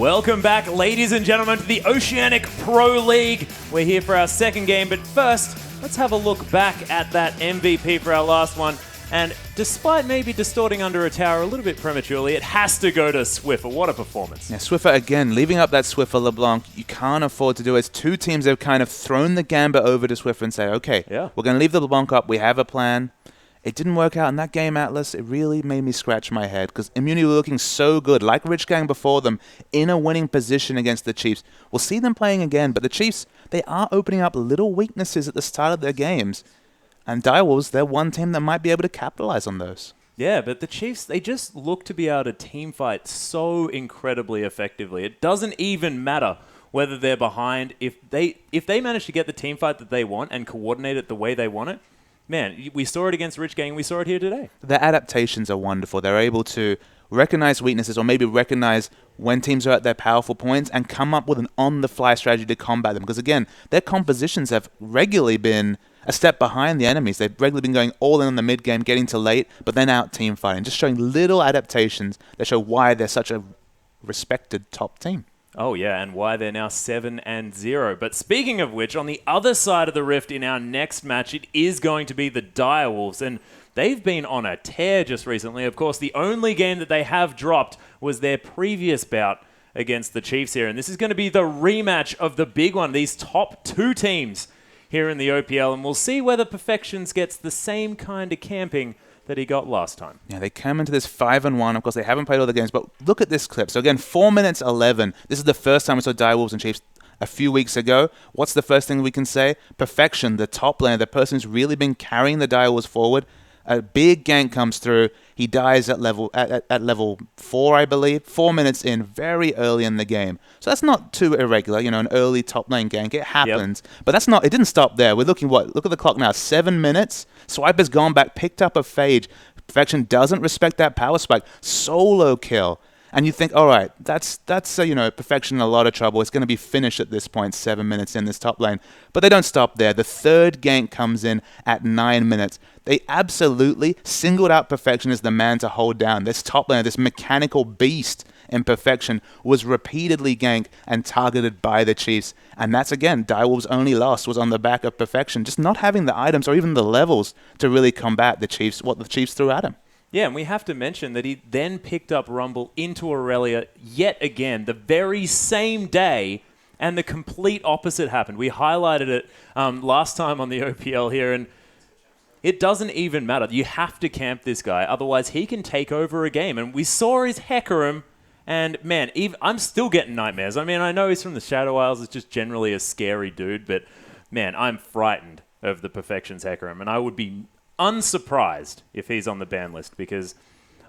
Welcome back, ladies and gentlemen, to the Oceanic Pro League. We're here for our second game, but first, let's have a look back at that MVP for our last one. And despite maybe distorting under a tower a little bit prematurely, it has to go to Swiffer. What a performance. Yeah, Swiffer, again, leaving up that Swiffer LeBlanc, you can't afford to do it. It's two teams that have kind of thrown the gambit over to Swiffer and say, okay, we're going to leave the LeBlanc up. We have a plan. It didn't work out in that game, Atlas. It really made me scratch my head because Immunity were looking so good, like Rich Gang before them, in a winning position against the Chiefs. We'll see them playing again, but the Chiefs, they are opening up little weaknesses at the start of their games. And Direwolves, they're one team that might be able to capitalize on those. Yeah, but the Chiefs, they just look to be able to team fight so incredibly effectively. It doesn't even matter whether they're behind. If they manage to get the team fight that they want and coordinate it the way they want it, man, we saw it against Rich Gang. We saw it here today. Their adaptations are wonderful. They're able to recognize weaknesses or maybe recognize when teams are at their powerful points and come up with an on-the-fly strategy to combat them. Because, again, their compositions have regularly been a step behind the enemies. They've regularly been going all in on the mid-game, getting to late, but then out team fighting. Just showing little adaptations that show why they're such a respected top team. Oh, yeah, and why they're now 7-0. But speaking of which, on the other side of the rift in our next match, it is going to be the Direwolves. And they've been on a tear just recently. Of course, the only game that they have dropped was their previous bout against the Chiefs here. And this is going to be the rematch of the big one, these top two teams here in the OPL. And we'll see whether Perfections gets the same kind of camping that he got last time. Yeah, they came into this 5-1. Of course, they haven't played all the games, but look at this clip. So again, 4 minutes 11. This is the first time we saw Direwolves and Chiefs a few weeks ago. What's the first thing we can say? Perfection, the top laner, the person who's really been carrying the Direwolves forward. A big gank comes through. He dies at level 4, I believe. 4 minutes in, very early in the game. So that's not too irregular, an early top lane gank. It happens. Yep. But that's not. It didn't stop there. We're looking, look at the clock now. 7 minutes. Swiper's gone back, picked up a Phage. Perfection doesn't respect that power spike. Solo kill. And you think, all right, that's Perfection in a lot of trouble. It's going to be finished at this point, 7 minutes in this top lane. But they don't stop there. The third gank comes in at 9 minutes. They absolutely singled out Perfection as the man to hold down. This top laner, this mechanical beast in Perfection, was repeatedly ganked and targeted by the Chiefs. And that's, again, Direwolves' only loss was on the back of Perfection, just not having the items or even the levels to really combat the Chiefs, what the Chiefs threw at him. Yeah, and we have to mention that he then picked up Rumble into Aurelia yet again the very same day, and the complete opposite happened. We highlighted it last time on the OPL here, and it doesn't even matter. You have to camp this guy, otherwise he can take over a game. And we saw his Hecarim, and man, I'm still getting nightmares. I mean, I know he's from the Shadow Isles, it's just generally a scary dude, but man, I'm frightened of the Perfections Hecarim, and I would be unsurprised if he's on the ban list because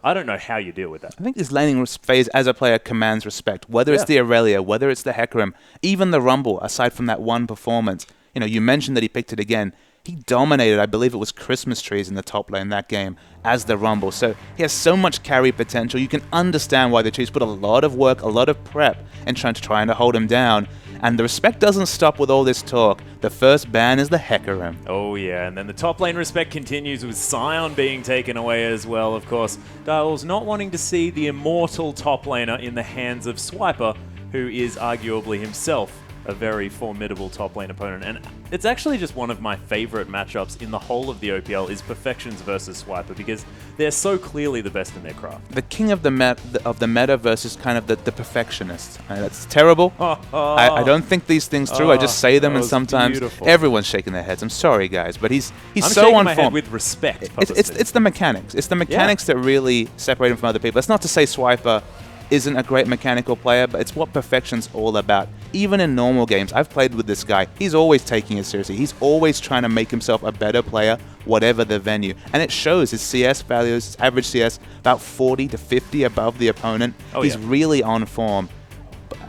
I don't know how you deal with that. I think this laning phase as a player commands respect, whether it's the Aurelia, whether it's the Hecarim, even the Rumble, aside from that one performance. You mentioned that he picked it again. He dominated, I believe it was Christmas trees in the top lane that game as the Rumble. So he has so much carry potential. You can understand why the Chiefs put a lot of work, a lot of prep in trying to hold him down. And the respect doesn't stop with all this talk. The first ban is the Hecarim. Oh, yeah. And then the top lane respect continues with Scion being taken away as well, of course. Direwolves not wanting to see the immortal top laner in the hands of Swiper, who is arguably himself a very formidable top lane opponent. And it's actually just one of my favorite matchups in the whole of the OPL is Perfections versus Swiper because they're so clearly the best in their craft. The king of the meta versus kind of the perfectionist. That's terrible. I don't think these things through. I just say them, and sometimes everyone's shaking their heads. I'm sorry, guys, but he's so on my form. Head with respect. It's the mechanics. It's the mechanics that really separate him from other people. That's not to say Swiper isn't a great mechanical player, but it's what Perfection's all about. Even in normal games, I've played with this guy. He's always taking it seriously. He's always trying to make himself a better player, whatever the venue. And it shows his CS values, his average CS, about 40 to 50 above the opponent. He's really on form.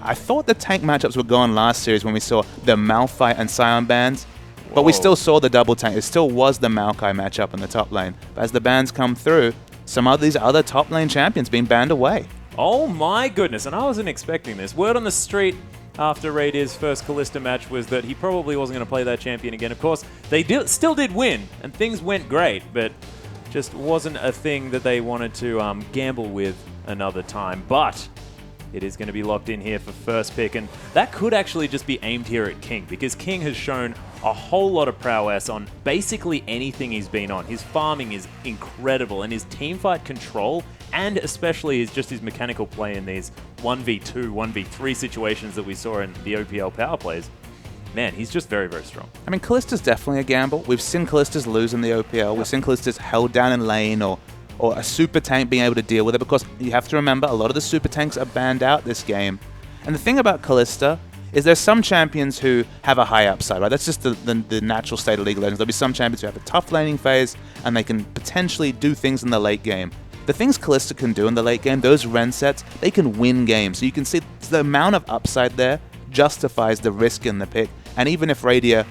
I thought the tank matchups were gone last series when we saw the Malphite and Scion bans, but we still saw the double tank. It still was the Maokai matchup in the top lane. But as the bans come through, some of these other top lane champions being banned away. Oh my goodness, and I wasn't expecting this. Word on the street after Raidier's first Kalista match was that he probably wasn't going to play that champion again. Of course, they still did win, and things went great, but just wasn't a thing that they wanted to gamble with another time. But It is going to be locked in here for first pick, and that could actually just be aimed here at King, because King has shown a whole lot of prowess on basically anything he's been on. His farming is incredible, and his teamfight control, and especially his mechanical play in these 1v2, 1v3 situations that we saw in the OPL power plays. Man, he's just very, very strong. I mean, Callista's definitely a gamble. We've seen Callista's lose in the OPL. We've seen Callista's held down in lane, or a super tank being able to deal with it, because you have to remember, a lot of the super tanks are banned out this game. And the thing about Callista is there's some champions who have a high upside, right? That's just the natural state of League of Legends. There'll be some champions who have a tough laning phase, and they can potentially do things in the late game. The things Callista can do in the late game, those Ren sets, they can win games. So you can see the amount of upside there justifies the risk in the pick. And even if Radia,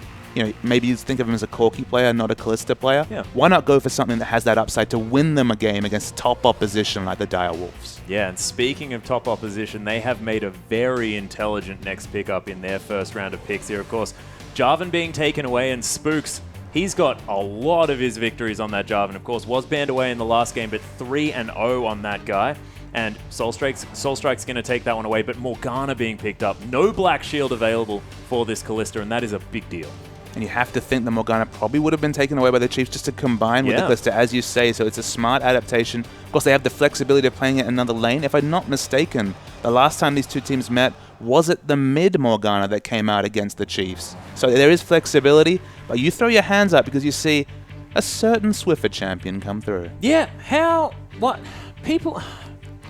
maybe you think of him as a Corki player, not a Callista player, why not go for something that has that upside to win them a game against top opposition like the Direwolves? Yeah, and speaking of top opposition, they have made a very intelligent next pickup in their first round of picks here. Of course, Jarvan being taken away, and Spooks, he's got a lot of his victories on that Jarvan. Of course, was banned away in the last game, but 3-0 on that guy. And Soulstrike's going to take that one away, but Morgana being picked up. No Black Shield available for this Callista, and that is a big deal. And you have to think the Morgana probably would have been taken away by the Chiefs just to combine with the Callista, as you say, so it's a smart adaptation. Of course, they have the flexibility of playing it in another lane. If I'm not mistaken, the last time these two teams met, was it the mid Morgana that came out against the Chiefs? So there is flexibility, but you throw your hands up because you see a certain Swiffer champion come through. Yeah, how? What? People...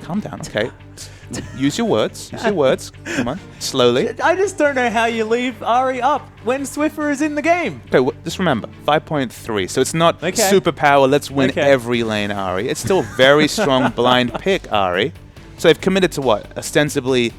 Calm down, okay. Use your words. Use your words. Come on. Slowly. I just don't know how you leave Ahri up when Swiffer is in the game. Okay, just remember, 5.3. So it's not superpower, let's win every lane, Ahri. It's still very strong blind pick, Ahri. So they've committed to what? Ostensibly,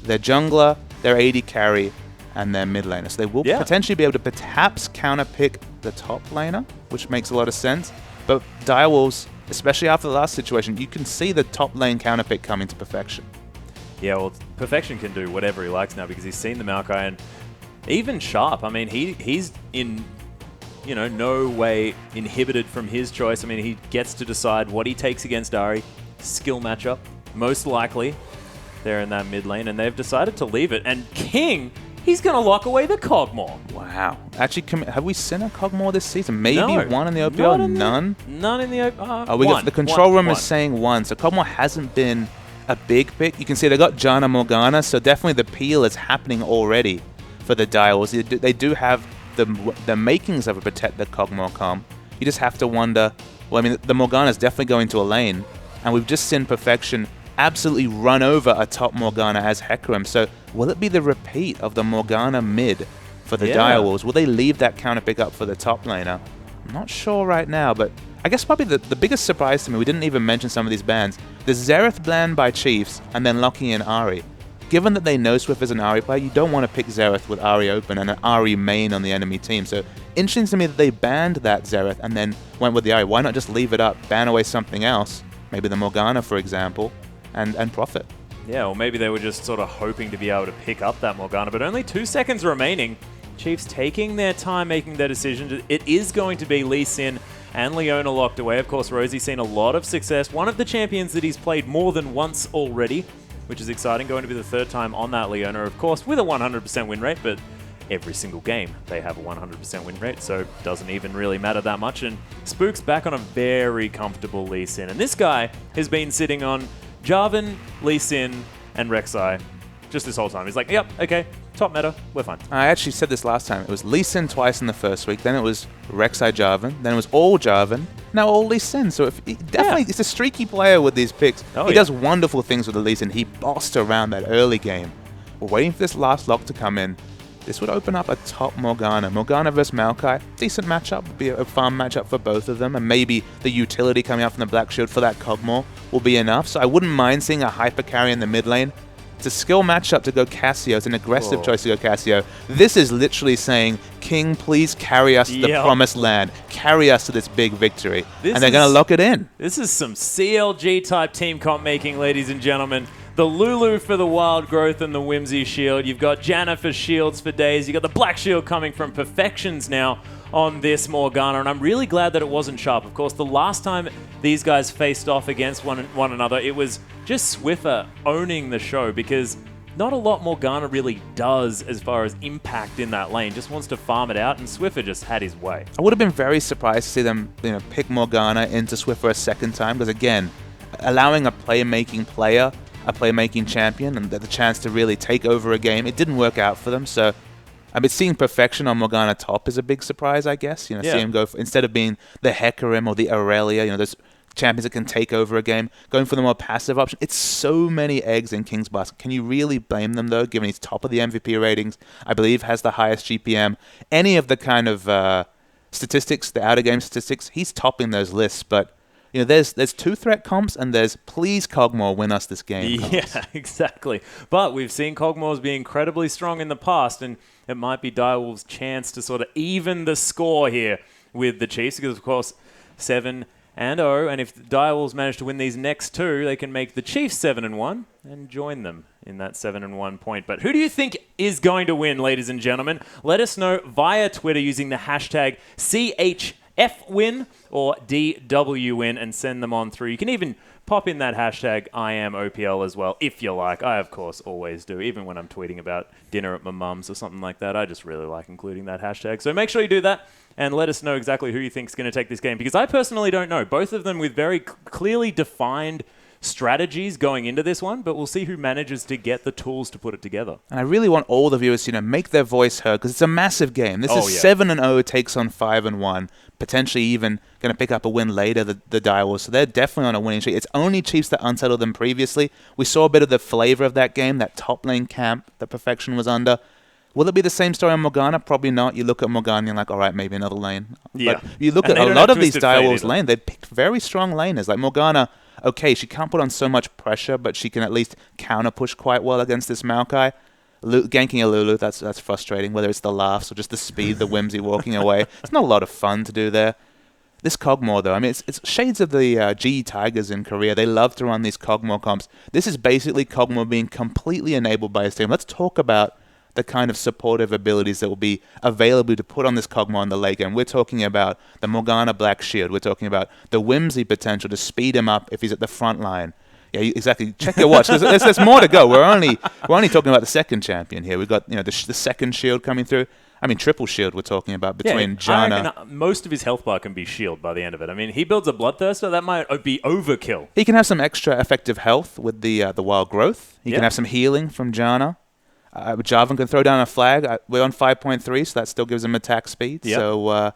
their jungler, their AD carry, and their mid laner. So they will potentially be able to perhaps counter pick the top laner, which makes a lot of sense. But Direwolves, especially after the last situation, you can see the top lane counter pick coming to Perfection. Yeah, well, Perfection can do whatever he likes now because he's seen the Maokai, and even Sharp, I mean, he's in, no way inhibited from his choice. I mean, he gets to decide what he takes against Ahri. Skill matchup, most likely. They're in that mid lane, and they've decided to leave it. And King, he's going to lock away the Cogmore. Wow. Actually, have we seen a Cogmore this season? Maybe one in the OPL? None? None in the OPL. The control room is saying one. So Cogmore hasn't been a big pick. You can see they got Janna Morgana, so definitely the peel is happening already for the Direwolves. They do have the makings of a Protect the Cogmore comp. You just have to wonder, well, I mean, the Morgana is definitely going to a lane, and we've just seen Perfection absolutely run over a top Morgana as Hecarim. So will it be the repeat of the Morgana mid for the Direwolves? Will they leave that counter pick up for the top laner? I'm not sure right now, but I guess probably the biggest surprise to me, we didn't even mention some of these bans, the Xerath ban by Chiefs and then locking in Ahri. Given that they know Swift is an Ahri player, you don't want to pick Xerath with Ahri open and an Ahri main on the enemy team. So interesting to me that they banned that Xerath and then went with the Ahri. Why not just leave it up, ban away something else, maybe the Morgana, for example, and profit? Yeah, or maybe they were just sort of hoping to be able to pick up that Morgana, but only 2 seconds remaining. Chiefs taking their time making their decision. It is going to be Lee Sin and Leona locked away. Of course, Rosie's seen a lot of success. One of the champions that he's played more than once already, which is exciting. Going to be the 3rd time on that Leona, of course, with a 100% win rate, but every single game they have a 100% win rate, so doesn't even really matter that much. And Spook's back on a very comfortable Lee Sin. And this guy has been sitting on Jarvan, Lee Sin, and Rek'Sai just this whole time. He's like, yep, okay, top meta, we're fine. I actually said this last time. It was Lee Sin twice in the first week, then it was Rek'Sai Jarvan, then it was all Jarvan, now all Lee Sin. So he's a streaky player with these picks. He does wonderful things with the Lee Sin. He bossed around that early game. We're waiting for this last lock to come in. This would open up a top Morgana. Morgana versus Maokai, decent matchup, would be a farm matchup for both of them, and maybe the utility coming out from the Black Shield for that Cogmore will be enough. So I wouldn't mind seeing a hyper carry in the mid lane. It's a skill matchup to go Cassio. It's an aggressive choice to go Cassio. This is literally saying, King, please carry us to the promised land. Carry us to this big victory. And they're going to lock it in. This is some CLG-type team comp making, ladies and gentlemen. The Lulu for the Wild Growth and the Whimsy Shield. You've got Janna for Shields for days. You've got the Black Shield coming from Perfections now on this Morgana, and I'm really glad that it wasn't sharp. Of course, the last time these guys faced off against one another, it was just Swiffer owning the show, because not a lot Morgana really does as far as impact in that lane. Just wants to farm it out, and Swiffer just had his way. I would have been very surprised to see them, pick Morgana into Swiffer a second time, because again, allowing a playmaking player, a playmaking champion, and the chance to really take over a game, it didn't work out for them. So, seeing perfection on Morgana top is a big surprise, I guess. See him go instead of being the Hecarim or the Aurelia, those champions that can take over a game, going for the more passive option. It's so many eggs in King's basket. Can you really blame them, though, given he's top of the MVP ratings, I believe has the highest GPM, any of the kind of statistics, the outer game statistics, he's topping those lists. But there's two threat comps, and there's please Cogmore win us this game comps. Yeah, exactly. But we've seen Cogmores be incredibly strong in the past, and it might be Direwolves' chance to sort of even the score here with the Chiefs, because of course 7-0, and if the Direwolves manage to win these next two, they can make the Chiefs 7-1 and join them in that 7-1 point. But who do you think is going to win, ladies and gentlemen? Let us know via Twitter using the hashtag CHFWin or DWWin and send them on through. You can even pop in that hashtag IamOPL as well, if you like. I, of course, always do, even when I'm tweeting about dinner at my mum's or something like that. I just really like including that hashtag. So make sure you do that and let us know exactly who you think is going to take this game, because I personally don't know. Both of them with very clearly defined strategies going into this one, but we'll see who manages to get the tools to put it together. And I really want all the viewers to make their voice heard, because it's a massive game. This is 7-0 takes on 5-1, potentially even going to pick up a win later, the Direwolves. So they're definitely on a winning streak. It's only Chiefs that unsettled them previously. We saw a bit of the flavor of that game, that top lane camp that Perfection was under. Will it be the same story on Morgana? Probably not. You look at Morgana and you're like, all right, maybe another lane. Yeah. But you look at a lot of these Direwolves lane, they picked very strong laners. Like Morgana, okay, she can't put on so much pressure, but she can at least counter push quite well against this Maokai. Ganking a Lulu, that's frustrating, whether it's the laughs or just the speed, the whimsy walking away. It's not a lot of fun to do there. This Cogmore, though, it's shades of the GE Tigers in Korea. They love to run these Cogmore comps. This is basically Cogmore being completely enabled by his team. Let's talk about the kind of supportive abilities that will be available to put on this Cogmore in the late game. We're talking about the Morgana Black Shield. We're talking about the whimsy potential to speed him up if he's at the front line. Yeah, exactly. Check your watch. There's more to go. We're only talking about the second champion here. We've got the second shield coming through. Triple shield we're talking about between Janna. I reckon most of his health bar can be shield by the end of it. He builds a Bloodthirster. That might be overkill. He can have some extra effective health with the Wild Growth. He can have some healing from Janna. Jarvan can throw down a flag. We're on 5.3, so that still gives him attack speed. Yep. So,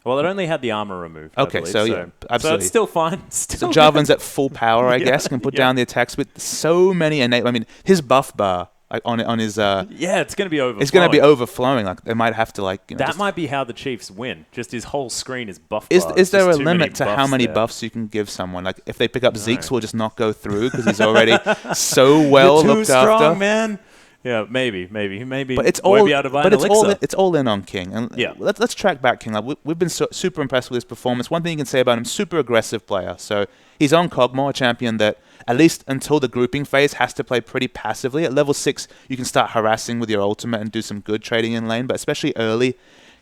well, it only had the armor removed. Okay, I believe, so absolutely. So it's still fine. So Jarvan's at full power, I guess, can put down the attacks with so many innate. His buff bar on his. It's going to be overflowing. It's going to be overflowing. Like they might have to that might be how the Chiefs win. Just his whole screen is buff. Is there a limit to how many buffs you can give someone? Like if they pick up Zeke's, will just not go through because he's already so well You're too looked strong, after. Man. Yeah, maybe. But it's all in on King. And let's track back King. We've been super impressed with his performance. One thing you can say about him, super aggressive player. So he's on Cogmore, a champion that at least until the grouping phase has to play pretty passively. At level 6, you can start harassing with your ultimate and do some good trading in lane, but especially early,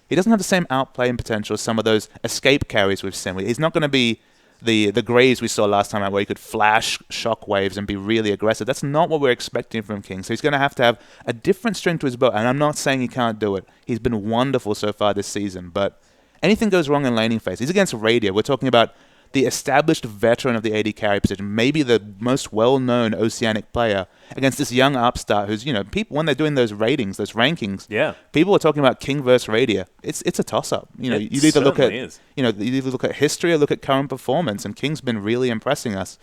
he doesn't have the same outplaying potential as some of those escape carries we've seen. He's not going to be the Graves we saw last time out where he could flash shockwaves and be really aggressive. That's not what we're expecting from King. So he's going to have a different string to his bow. And I'm not saying he can't do it. He's been wonderful so far this season. But anything goes wrong in laning phase. He's against Radia. We're talking about the established veteran of the AD carry position, maybe the most well-known Oceanic player, against this young upstart who's, people, when they're doing those ratings, those rankings, people are talking about King versus Radia. It's a toss-up. You either look at history or look at current performance, and King's been really impressing us.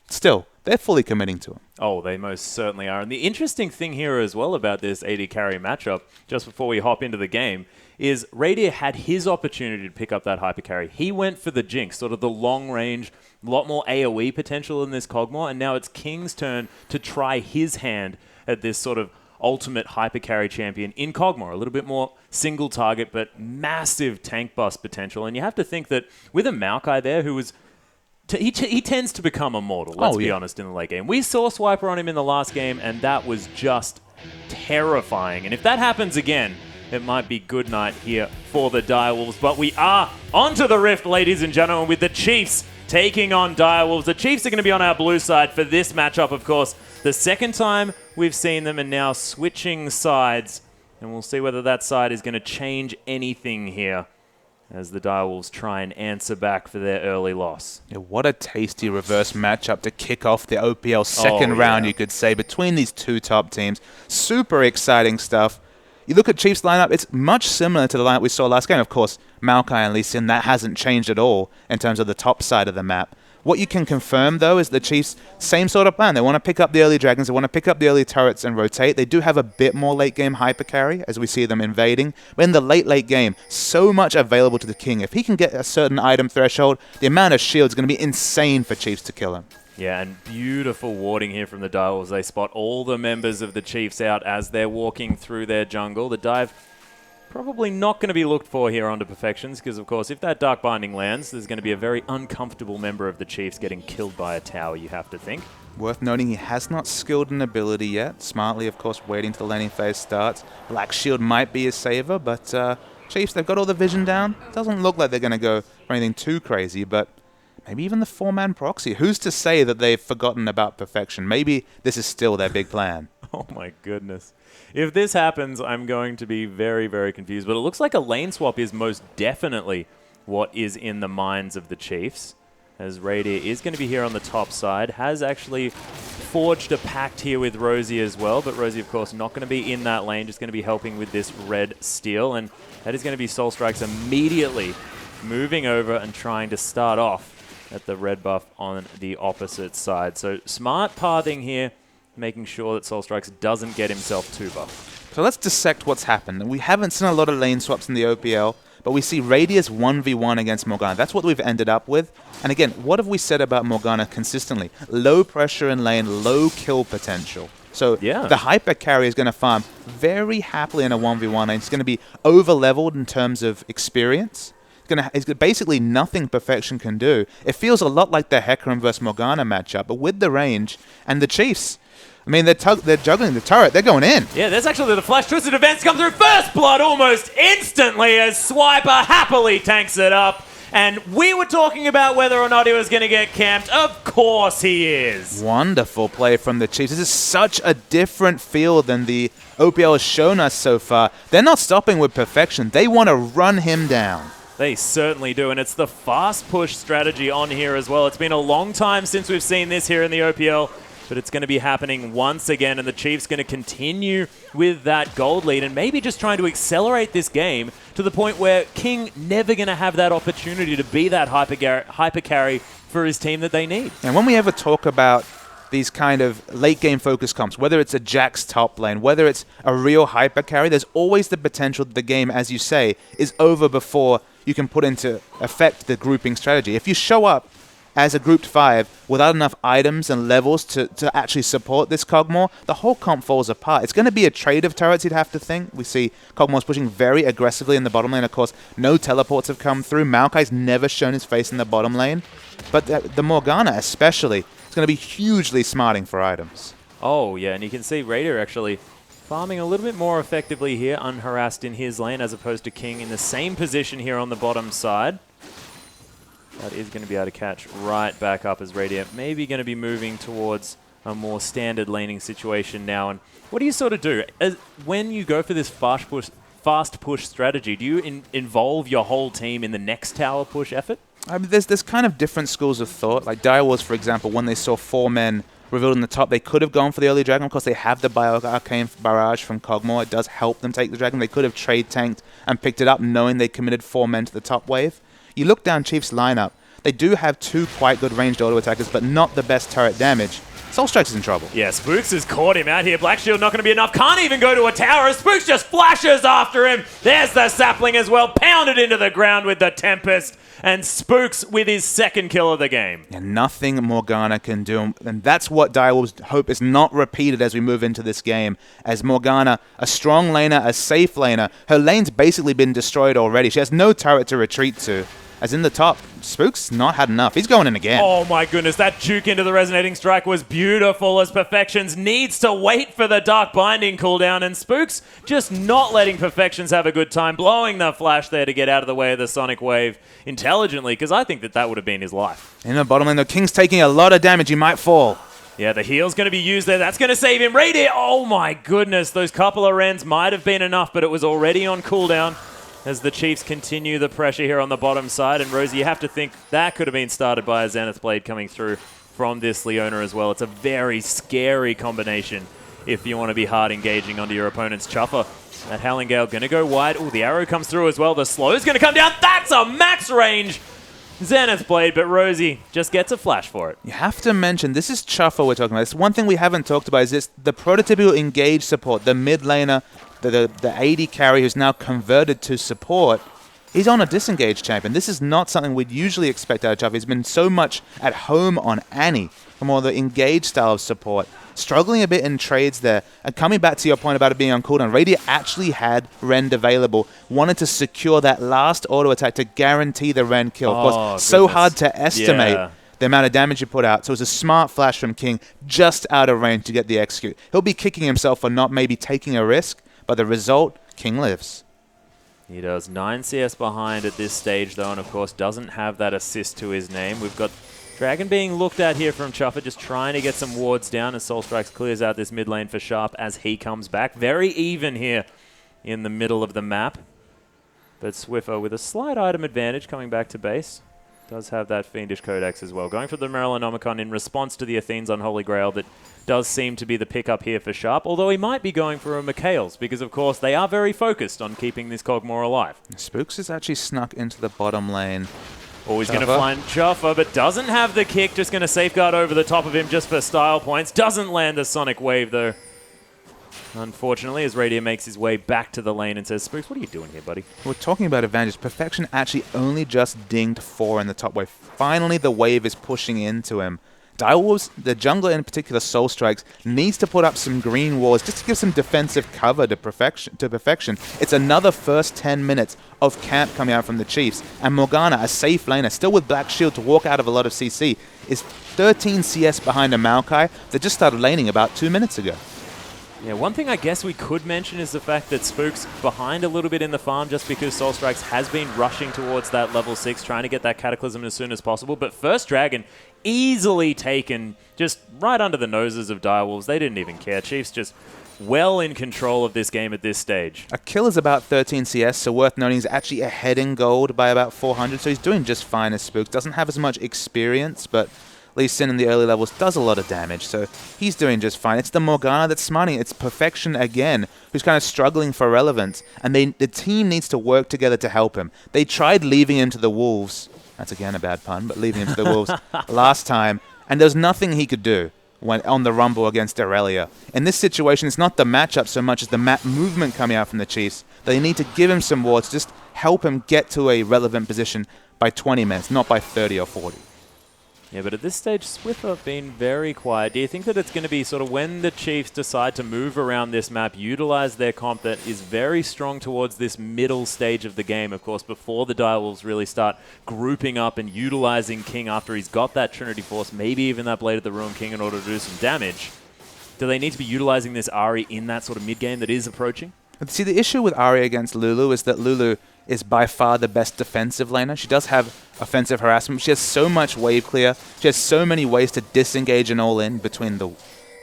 Still, they're fully committing to him. Oh, they most certainly are. And the interesting thing here as well about this AD carry matchup, just before we hop into the game, is Radia had his opportunity to pick up that hyper carry. He went for the Jinx, sort of the long range, a lot more AoE potential in this Cogmore, and now it's King's turn to try his hand at this sort of ultimate hyper carry champion in Cogmore. A little bit more single target, but massive tank bust potential. And you have to think that with a Maokai there who was... He tends to become immortal, let's be honest, in the late game. We saw Swiper on him in the last game, and that was just terrifying. And if that happens again, it might be good night here for the Direwolves. But we are onto the Rift, ladies and gentlemen, with the Chiefs taking on Direwolves. The Chiefs are going to be on our blue side for this matchup, of course. The second time we've seen them, and now switching sides. And we'll see whether that side is going to change anything here as the Direwolves try and answer back for their early loss. Yeah, what a tasty reverse matchup to kick off the OPL second round, you could say, between these two top teams. Super exciting stuff. You look at Chiefs' lineup, it's much similar to the lineup we saw last game. Of course, Maokai and Lee Sin, that hasn't changed at all in terms of the top side of the map. What you can confirm, though, is the Chiefs' same sort of plan. They want to pick up the early dragons, they want to pick up the early turrets and rotate. They do have a bit more late-game hyper carry as we see them invading. But in the late game, so much available to the king. If he can get a certain item threshold, the amount of shield is going to be insane for Chiefs to kill him. Yeah, and beautiful warding here from the Direwolves. They spot all the members of the Chiefs out as they're walking through their jungle. The dive probably not going to be looked for here onto Perfections because, of course, if that Dark Binding lands, there's going to be a very uncomfortable member of the Chiefs getting killed by a tower, you have to think. Worth noting, he has not skilled an ability yet. Smartly, of course, waiting till the laning phase starts. Black Shield might be his saver, but Chiefs, they've got all the vision down. Doesn't look like they're going to go for anything too crazy, but maybe even the 4-man proxy. Who's to say that they've forgotten about Perfection? Maybe this is still their big plan. Oh my goodness. If this happens, I'm going to be very, very confused. But it looks like a lane swap is most definitely what is in the minds of the Chiefs, as Radier is going to be here on the top side. Has actually forged a pact here with Rosie as well, but Rosie, of course, not going to be in that lane, just going to be helping with this red steal. And that is going to be Soul Strikes immediately moving over and trying to start off at the red buff on the opposite side. So smart pathing here, making sure that Soul Strikes doesn't get himself too buffed. So let's dissect what's happened. We haven't seen a lot of lane swaps in the OPL, but we see Radier's 1v1 against Morgana. That's what we've ended up with. And again, what have we said about Morgana consistently? Low pressure in lane, low kill potential. So the hyper carry is going to farm very happily in a 1v1 lane. It's going to be over-leveled in terms of experience. It's basically nothing Perfection can do. It feels a lot like the Hecarim versus Morgana matchup, but with the range and the Chiefs. I mean, they're juggling the turret. They're going in. Yeah, there's actually the Flash Twisted events come through. First blood almost instantly as Swiper happily tanks it up. And we were talking about whether or not he was going to get camped. Of course he is. Wonderful play from the Chiefs. This is such a different feel than the OPL has shown us so far. They're not stopping with Perfection. They want to run him down. They certainly do, and it's the fast push strategy on here as well. It's been a long time since we've seen this here in the OPL, but it's going to be happening once again, and the Chiefs going to continue with that gold lead and maybe just trying to accelerate this game to the point where King never going to have that opportunity to be that hyper carry for his team that they need. And when we ever talk about these kind of late-game focus comps, whether it's a Jax top lane, whether it's a real hyper carry, there's always the potential that the game, as you say, is over before you can put into effect the grouping strategy. If you show up as a grouped 5 without enough items and levels to actually support this Kog'Maw, the whole comp falls apart. It's going to be a trade of turrets, you'd have to think. We see Kog'Maw's pushing very aggressively in the bottom lane. Of course, no teleports have come through. Maokai's never shown his face in the bottom lane. But the Morgana especially is going to be hugely smarting for items. Oh, yeah, and you can see Raider actually farming a little bit more effectively here, unharassed in his lane, as opposed to King in the same position here on the bottom side. That is going to be able to catch right back up as Radiant maybe going to be moving towards a more standard laning situation now. And what do you sort of do? When you go for this fast push strategy, do you involve your whole team in the next tower push effort? I mean, there's kind of different schools of thought. Like Direwolves, for example, when they saw 4 men revealed in the top, they could have gone for the early dragon because they have the Bio-Arcane Barrage from Kog'Maw. It does help them take the dragon. They could have trade tanked and picked it up knowing they committed 4 men to the top wave. You look down Chiefs' lineup, they do have 2 quite good ranged auto attackers, but not the best turret damage. Soul Strikes is in trouble. Yeah, Spooks has caught him out here. Black Shield not going to be enough. Can't even go to a tower. Spooks just flashes after him. There's the sapling as well. Pounded into the ground with the Tempest. And Spooks with his second kill of the game. And nothing Morgana can do. And that's what Direwolves hope is not repeated as we move into this game. As Morgana, a strong laner, a safe laner, her lane's basically been destroyed already. She has no turret to retreat to. as in the top, Spook's not had enough. He's going in again. Oh my goodness, that juke into the resonating strike was beautiful as Perfections needs to wait for the Dark Binding cooldown, and Spook's just not letting Perfections have a good time, blowing the flash there to get out of the way of the Sonic Wave intelligently, because I think that would have been his life. In the bottom lane, the King's taking a lot of damage. He might fall. Yeah, the heal's going to be used there. That's going to save him. Radiant, oh my goodness, those couple of Rens might have been enough, but it was already on cooldown. As the Chiefs continue the pressure here on the bottom side. And Rosie, you have to think that could have been started by a Zenith Blade coming through from this Leona as well. It's a very scary combination if you want to be hard engaging onto your opponent's Chuffer. That Howling Gale going to go wide. Oh, the arrow comes through as well. The slow is going to come down. That's a max range Zenith Blade, but Rosie just gets a flash for it. You have to mention, this is Chuffer we're talking about. It's one thing we haven't talked about is this, the prototypical engage support, the mid laner, the AD carry who's now converted to support. He's on a disengaged champion. This is not something we'd usually expect out of Chuffer. He's been so much at home on Annie for more the engaged style of support. Struggling a bit in trades there. And coming back to your point about it being on cooldown, Radiant actually had Rend available. Wanted to secure that last auto attack to guarantee the Rend kill. Of course, so hard to estimate the amount of damage you put out. So it was a smart flash from King just out of range to get the execute. He'll be kicking himself for not maybe taking a risk, but the result, King lives. He does 9 CS behind at this stage, though, and of course doesn't have that assist to his name. We've got Dragon being looked at here from Chuffer, just trying to get some wards down as Soul Strikes clears out this mid lane for Sharp as he comes back. Very even here in the middle of the map. But Swiffer with a slight item advantage coming back to base. Does have that Fiendish Codex as well. Going for the Merlinomicon in response to the Athene's Unholy Grail that does seem to be the pickup here for Sharp, although he might be going for a Mikhail's because, of course, they are very focused on keeping this Cogmore alive. Spooks has actually snuck into the bottom lane. Oh, he's going to find Chuffer, but doesn't have the kick. Just going to safeguard over the top of him just for style points. Doesn't land the Sonic Wave, though. Unfortunately, as Radiant makes his way back to the lane and says, Spooks, what are you doing here, buddy? We're talking about advantage. Perfection actually only just dinged 4 in the top wave. Finally, the wave is pushing into him. Direwolves, the jungler in particular, Soul Strikes, needs to put up some green walls just to give some defensive cover to perfection. It's another first 10 minutes of camp coming out from the Chiefs. And Morgana, a safe laner, still with Black Shield to walk out of a lot of CC, is 13 CS behind a Maokai that just started laning about 2 minutes ago. Yeah, one thing I guess we could mention is the fact that Spook's behind a little bit in the farm just because Soul Strikes has been rushing towards that level 6, trying to get that Cataclysm as soon as possible. But First Dragon easily taken just right under the noses of Direwolves. They didn't even care. Chiefs just well in control of this game at this stage. A kill is about 13 CS, so worth noting he's actually ahead in gold by about 400, so he's doing just fine as Spooks. Doesn't have as much experience, but Lee Sin in the early levels does a lot of damage, so he's doing just fine. It's the Morgana that's smarting. It's Perfection again, who's kind of struggling for relevance, and the team needs to work together to help him. They tried leaving him to the Wolves. That's again a bad pun, but leaving him to the Wolves last time, and there's nothing he could do when on the Rumble against Aurelia. In this situation, it's not the matchup so much as the map movement coming out from the Chiefs. They need to give him some wards, just help him get to a relevant position by 20 minutes, not by 30 or 40. Yeah, but at this stage, Swiffer have been very quiet. Do you think that it's going to be sort of when the Chiefs decide to move around this map, utilize their comp that is very strong towards this middle stage of the game, of course, before the Direwolves really start grouping up and utilizing King after he's got that Trinity Force, maybe even that Blade of the Ruined King in order to do some damage? Do they need to be utilizing this Ahri in that sort of mid-game that is approaching? See, the issue with Ahri against Lulu is that Lulu is by far the best defensive laner. She does have offensive harassment. She has so much wave clear. She has so many ways to disengage and all in between the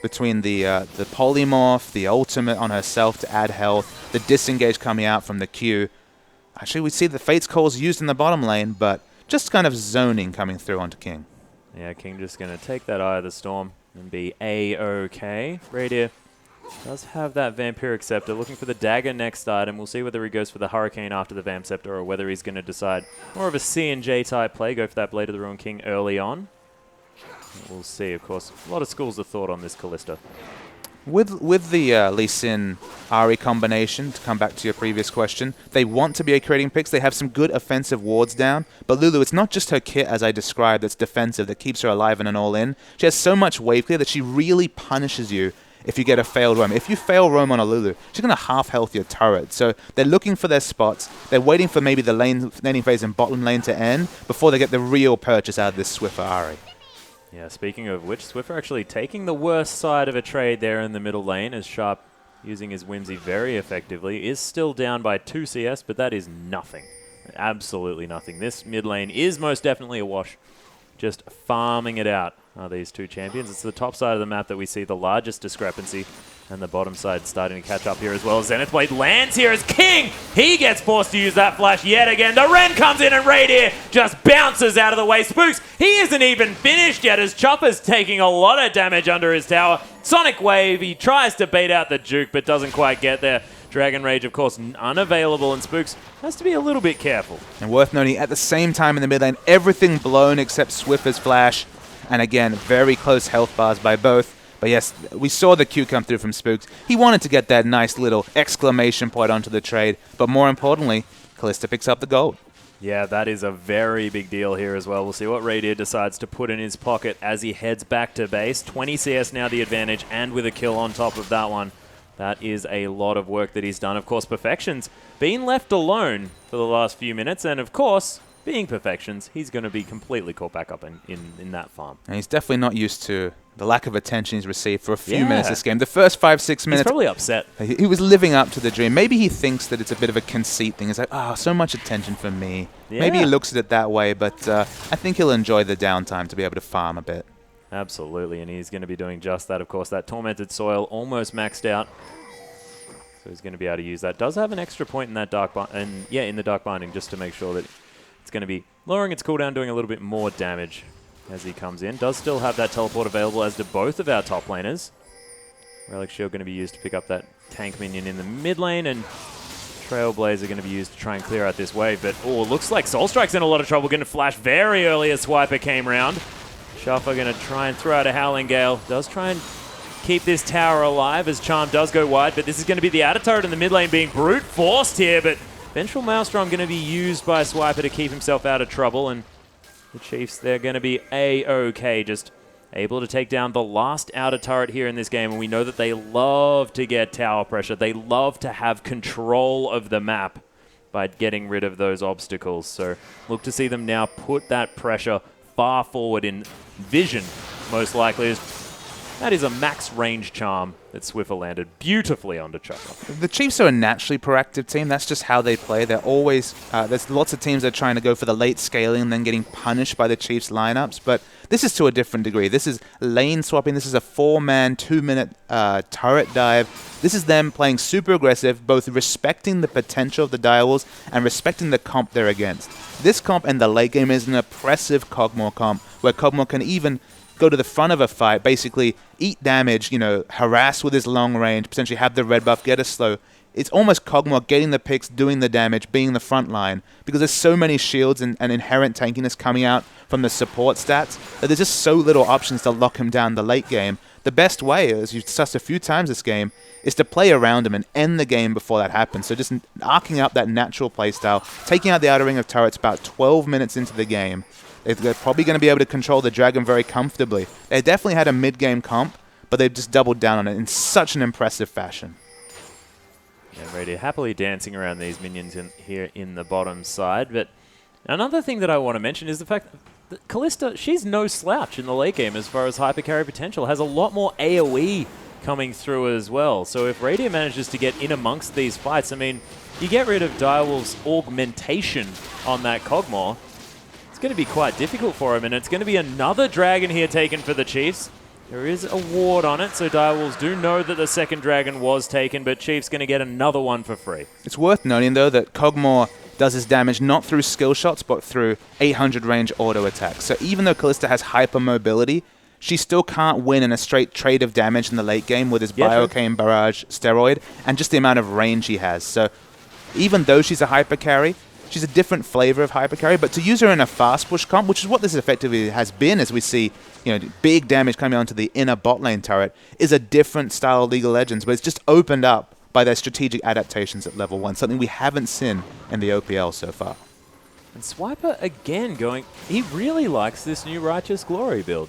polymorph, the ultimate on herself to add health, the disengage coming out from the Q. Actually, we see the Fate's Calls used in the bottom lane, but just kind of zoning coming through onto King. Yeah, King just going to take that Eye of the Storm and be A-OK. Radiant does have that Vampiric Scepter, looking for the dagger next item. We'll see whether he goes for the Hurricane after the Vamp Scepter or whether he's going to decide more of a C&J type play, go for that Blade of the Ruined King early on. We'll see, of course. A lot of schools of thought on this Kalista. With the Lee Sin Ahri combination, to come back to your previous question, they want to be creating picks. They have some good offensive wards down. But Lulu, it's not just her kit, as I described, that's defensive, that keeps her alive and an all-in. She has so much wave clear that she really punishes you if you get a failed roam. If you fail roam on a Lulu, she's going to half health your turret. So they're looking for their spots. They're waiting for maybe the laning phase and bottom lane to end before they get the real purchase out of this Swiffer Ahri. Yeah, speaking of which, Swiffer actually taking the worst side of a trade there in the middle lane as Sharp, using his Whimsy very effectively, is still down by 2 CS, but that is nothing. Absolutely nothing. This mid lane is most definitely a wash. Just farming it out are these two champions. It's the top side of the map that we see the largest discrepancy, and the bottom side starting to catch up here as well. Zenith Blade lands here as King. He gets forced to use that flash yet again. The Ren comes in and Radier just bounces out of the way. Spooks, he isn't even finished yet as Chopper's taking a lot of damage under his tower. Sonic Wave, he tries to bait out the Juke but doesn't quite get there. Dragon Rage, of course, unavailable, and Spooks has to be a little bit careful. And worth noting, at the same time in the mid lane, everything blown except Swiffer's flash. And again, very close health bars by both. But yes, we saw the Q come through from Spooks. He wanted to get that nice little exclamation point onto the trade. But more importantly, Kalista picks up the gold. Yeah, that is a very big deal here as well. We'll see what Radier decides to put in his pocket as he heads back to base. 20 CS now the advantage, and with a kill on top of that one. That is a lot of work that he's done. Of course, Perfection's been left alone for the last few minutes, and of course, being Perfections, he's going to be completely caught back up in that farm. And he's definitely not used to the lack of attention he's received for a few minutes this game. The first 5-6 minutes... He's probably upset. He was living up to the dream. Maybe he thinks that it's a bit of a conceit thing. It's like, oh, so much attention for me. Yeah. Maybe he looks at it that way, but I think he'll enjoy the downtime to be able to farm a bit. Absolutely, and he's going to be doing just that, of course. That Tormented Soil almost maxed out. So he's going to be able to use that. Does have an extra point in that in the Dark Binding, just to make sure that it's going to be lowering its cooldown, doing a little bit more damage as he comes in. Does still have that teleport available, as do both of our top laners. Relic Shield going to be used to pick up that tank minion in the mid lane, and Trailblazer going to be used to try and clear out this wave. But, oh, looks like Soulstrike's in a lot of trouble. Going to flash very early as Swiper came round. Shuffer going to try and throw out a Howling Gale. Does try and keep this tower alive as Charm does go wide, but this is going to be the outer turret in the mid lane being brute forced here, but Vengeful Maelstrom going to be used by Swiper to keep himself out of trouble, and the Chiefs, they're going to be A-OK, just able to take down the last outer turret here in this game, and we know that they love to get tower pressure. They love to have control of the map by getting rid of those obstacles, so look to see them now put that pressure far forward in vision, most likely. That is a max range charm that Swiffer landed beautifully onto Chopper. The Chiefs are a naturally proactive team. That's just how they play. They're always, there's lots of teams that are trying to go for the late scaling and then getting punished by the Chiefs lineups. But this is to a different degree. This is lane swapping. This is a 4-man, 2-minute turret dive. This is them playing super aggressive, both respecting the potential of the Direwolves and respecting the comp they're against. This comp in the late game is an oppressive Kog'Maw comp, where Kog'Maw can even go to the front of a fight, basically eat damage, harass with his long range, potentially have the red buff, get a slow. It's almost Kog'Maw getting the picks, doing the damage, being the front line, because there's so many shields and inherent tankiness coming out from the support stats that there's just so little options to lock him down the late game. The best way, as you've discussed a few times this game, is to play around him and end the game before that happens. So just arcing up that natural playstyle, taking out the outer ring of turrets about 12 minutes into the game. They're probably going to be able to control the Dragon very comfortably. They definitely had a mid-game comp, but they've just doubled down on it in such an impressive fashion. Yeah, Radier happily dancing around these minions here in the bottom side. But another thing that I want to mention is the fact that Kalista, she's no slouch in the late game as far as hypercarry potential. Has a lot more AoE coming through as well. So if Radier manages to get in amongst these fights, I mean, you get rid of Direwolves' augmentation on that Kog'Maw, it's going to be quite difficult for him, and it's going to be another dragon here taken for the Chiefs. There is a ward on it, so Direwolves do know that the second dragon was taken, but Chiefs going to get another one for free. It's worth noting, though, that Kog'Maw does his damage not through skill shots, but through 800 range auto attacks. So even though Kalista has hyper mobility, she still can't win in a straight trade of damage in the late game with his Biocane Barrage steroid and just the amount of range he has. So even though she's a hyper carry, she's a different flavor of hyper carry, but to use her in a fast push comp, which is what this effectively has been, as we see, big damage coming onto the inner bot lane turret, is a different style of League of Legends, but it's just opened up by their strategic adaptations at level 1, something we haven't seen in the OPL so far. And Swiper again he really likes this new Righteous Glory build.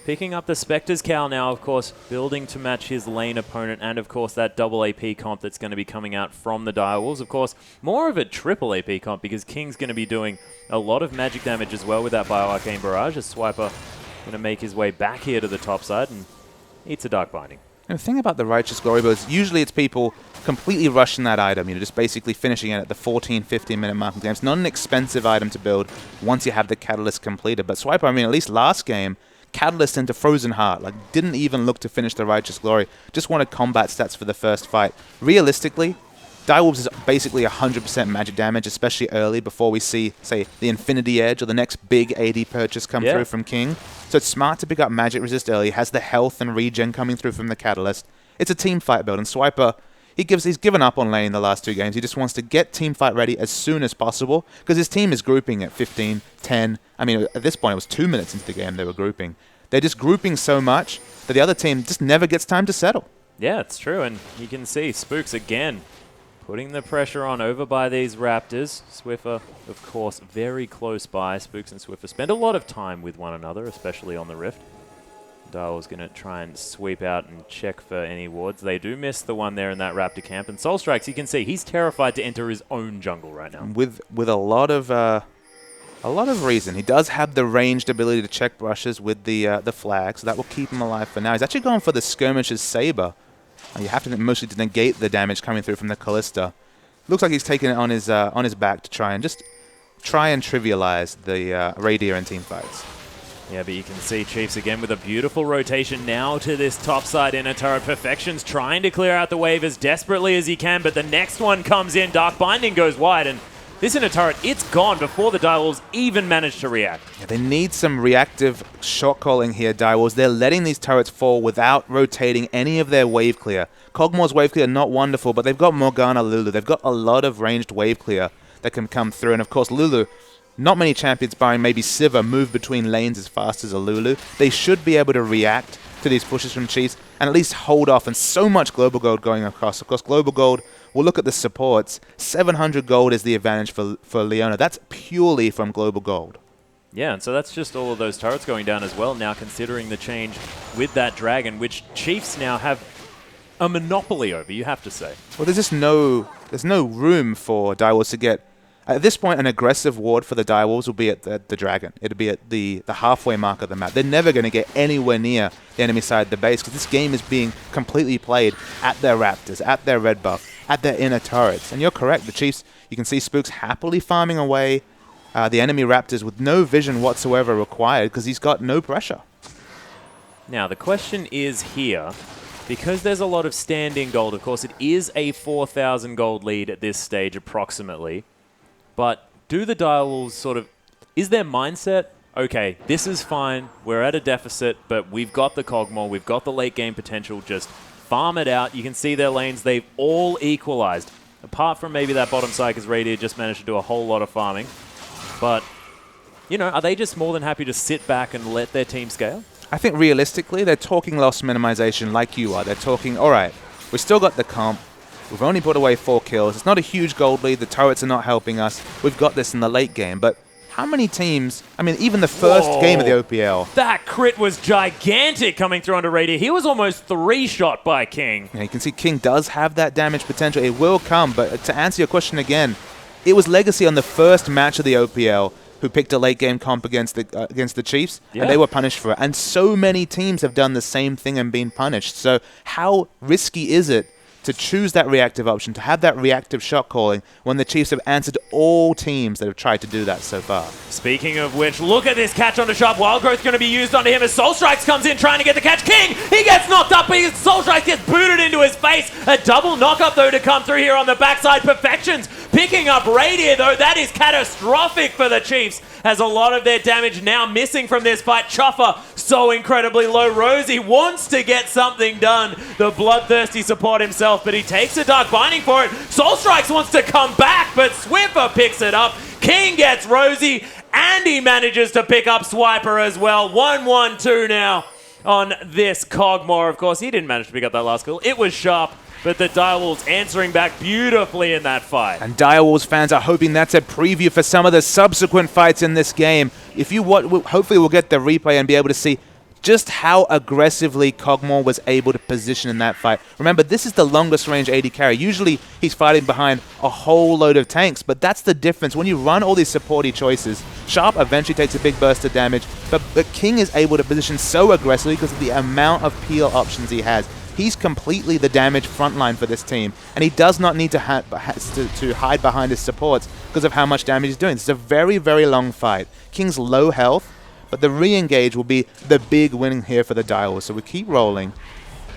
Picking up the Spectre's Cowl now, of course, building to match his lane opponent, and of course that double AP comp that's going to be coming out from the Direwolves. Of course, more of a triple AP comp because King's going to be doing a lot of magic damage as well with that Bio-Arcane Barrage. As Swiper going to make his way back here to the top side and eats a Dark Binding. And the thing about the Righteous Glory Bow is usually it's people completely rushing that item, just basically finishing it at the 14, 15-minute mark of the game. It's not an expensive item to build once you have the Catalyst completed. But Swiper, at least last game, Catalyst into Frozen Heart, didn't even look to finish the Righteous Glory, just wanted combat stats for the first fight. Realistically, Direwolves is basically 100% magic damage, especially early before we see, say, the Infinity Edge or the next big AD purchase come through from King. So it's smart to pick up magic resist early, has the health and regen coming through from the Catalyst. It's a team fight build, and Swiper, he's given up on lane the last 2 games. He just wants to get team fight ready as soon as possible because his team is grouping at 15, 10. At this point, it was 2 minutes into the game they were grouping. They're just grouping so much that the other team just never gets time to settle. Yeah, it's true, and you can see Spooks again putting the pressure on over by these Raptors. Swiffer, of course, very close by. Spooks and Swiffer spend a lot of time with one another, especially on the Rift. Darwell's going to try and sweep out and check for any wards. They do miss the one there in that Raptor camp. And Soul Strikes, you can see, he's terrified to enter his own jungle right now. With a lot of reason. He does have the ranged ability to check brushes with the flag, so that will keep him alive for now. He's actually going for the Skirmishes Saber. You have to mostly to negate the damage coming through from the Callista. Looks like he's taking it on his back to try and trivialize the Radier in team fights. Yeah, but you can see Chiefs again with a beautiful rotation now to this topside inner turret. Perfection's trying to clear out the wave as desperately as he can, but the next one comes in. Dark Binding goes wide, and this inner turret, it's gone before the Direwolves even managed to react. Yeah, they need some reactive shot calling here, Direwolves. They're letting these turrets fall without rotating any of their wave clear. Kog'Maw's wave clear, not wonderful, but they've got Morgana, Lulu. They've got a lot of ranged wave clear that can come through, and of course Lulu, not many champions, barring maybe Sivir, move between lanes as fast as a Lulu. They should be able to react to these pushes from Chiefs and at least hold off. And so much Global Gold going across. Of course, Global Gold, we'll look at the supports. 700 gold is the advantage for Leona. That's purely from Global Gold. Yeah, and so that's just all of those turrets going down as well now, considering the change with that Dragon, which Chiefs now have a monopoly over, you have to say. Well, there's no room for Direwolves to get. At this point, an aggressive ward for the Direwolves will be at the Dragon. It'll be at the halfway mark of the map. They're never going to get anywhere near the enemy side of the base because this game is being completely played at their Raptors, at their red buff, at their inner turrets. And you're correct, the Chiefs, you can see Spooks happily farming away the enemy Raptors with no vision whatsoever required because he's got no pressure. Now, the question is here, because there's a lot of standing gold, of course, it is a 4,000 gold lead at this stage approximately. But do the Direwolves is their mindset, okay, this is fine, we're at a deficit, but we've got the Kog'Maw, we've got the late game potential, just farm it out. You can see their lanes, they've all equalized, apart from maybe that bottom side because Radier just managed to do a whole lot of farming. But, are they just more than happy to sit back and let their team scale? I think realistically, they're talking loss minimization like you are. They're talking, all right, we still got the comp. We've only put away 4 kills. It's not a huge gold lead. The turrets are not helping us. We've got this in the late game. But how many teams, even the first game of the OPL. That crit was gigantic coming through onto Radier. He was almost 3-shot by King. Yeah, you can see King does have that damage potential. It will come. But to answer your question again, it was Legacy on the first match of the OPL who picked a late game comp against the Chiefs, and they were punished for it. And so many teams have done the same thing and been punished. So how risky is it to choose that reactive option, to have that reactive shot calling when the Chiefs have answered all teams that have tried to do that so far? Speaking of which, look at this catch onto Sharp. Wild Growth going to be used onto him as Soul Strikes comes in trying to get the catch. King, he gets knocked up, but Soul Strikes gets booted into his face. A double knock-up, though, to come through here on the backside. Perfections picking up Radier, though. That is catastrophic for the Chiefs, as a lot of their damage now missing from this fight. Chuffer so incredibly low. Rosie wants to get something done. The bloodthirsty support himself, but he takes a Dark Binding for it. Soul Strikes wants to come back, but Swiffer picks it up. King gets Rosie, and he manages to pick up Swiper as well. 1-1-2 now on this Kog'Maw. Of course, he didn't manage to pick up that last kill. It was Sharp, but the Direwolves answering back beautifully in that fight. And Direwolves fans are hoping that's a preview for some of the subsequent fights in this game. If you hopefully we'll get the replay and be able to see just how aggressively Kog'Maw was able to position in that fight. Remember, this is the longest range AD carry. Usually, he's fighting behind a whole load of tanks, but that's the difference. When you run all these supporty choices, Sharp eventually takes a big burst of damage, but King is able to position so aggressively because of the amount of peel options he has. He's completely the damage frontline for this team, and he does not need to hide behind his supports because of how much damage he's doing. It's a very, very long fight. King's low health, but the re-engage will be the big win here for the Direwolves. So we keep rolling.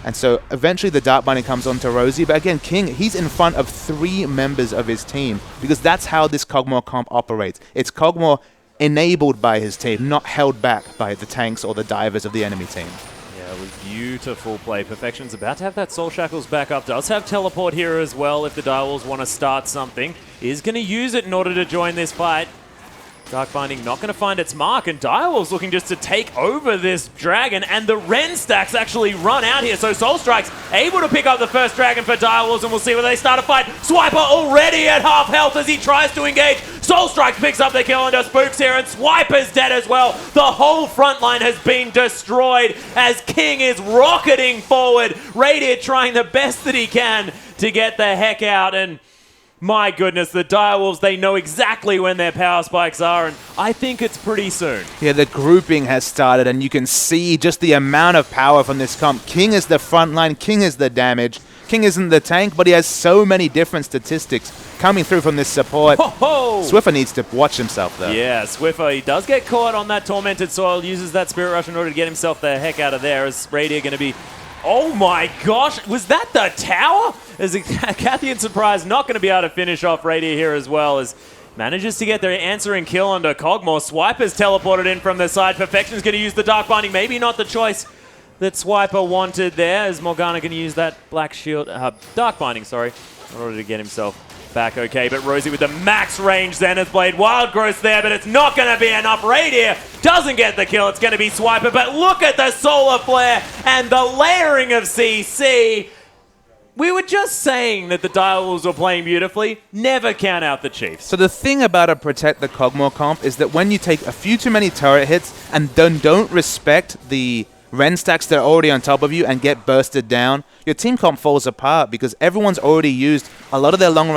And so eventually the Dark Binding comes on to Rosie. But again, King, he's in front of 3 members of his team because that's how this Kog'Maw comp operates. It's Kog'Maw enabled by his team, not held back by the tanks or the divers of the enemy team. Yeah, it was beautiful play. Perfection's about to have that Soul Shackles back up. Does have teleport here as well if the Direwolves want to start something. Is going to use it in order to join this fight. Dark Binding not going to find its mark, and Direwolves looking just to take over this dragon, and the Ren stacks actually run out here, so Soul Strike's able to pick up the first dragon for Direwolves, and we'll see where they start a fight. Swiper already at half health as he tries to engage. Soul Strike picks up the kill under Spooks here, and Swiper's dead as well. The whole front line has been destroyed as King is rocketing forward. Radiant trying the best that he can to get the heck out, and my goodness, the Direwolves, they know exactly when their power spikes are, and I think it's pretty soon. Yeah, the grouping has started, and you can see just the amount of power from this comp. King is the front line, King is the damage. King isn't the tank, but he has so many different statistics coming through from this support. Swiffer needs to watch himself, though. Yeah, Swiffer, he does get caught on that Tormented Soil, uses that Spirit Rush in order to get himself the heck out of there, as Radiant going to be... Oh my gosh, was that the tower? As Kathy and Surprise not going to be able to finish off Radiant here as well, as manages to get their answering kill under Kog'Maw. Swiper's teleported in from the side. Perfection's going to use the Dark Binding. Maybe not the choice that Swiper wanted there, as Morgana going to use that Black Shield, Dark Binding, sorry, in order to get himself back okay. But Rosie with the max range Zenith Blade. Wild Growth there, but it's not going to be enough. Radiant doesn't get the kill. It's going to be Swiper, but look at the Solar Flare and the layering of CC. We were just saying that the Direwolves were playing beautifully. Never count out the Chiefs. So the thing about a Protect the Kog'Maw comp is that when you take a few too many turret hits and then don't respect the Ren stacks that are already on top of you and get bursted down, your team comp falls apart because everyone's already used a lot of their long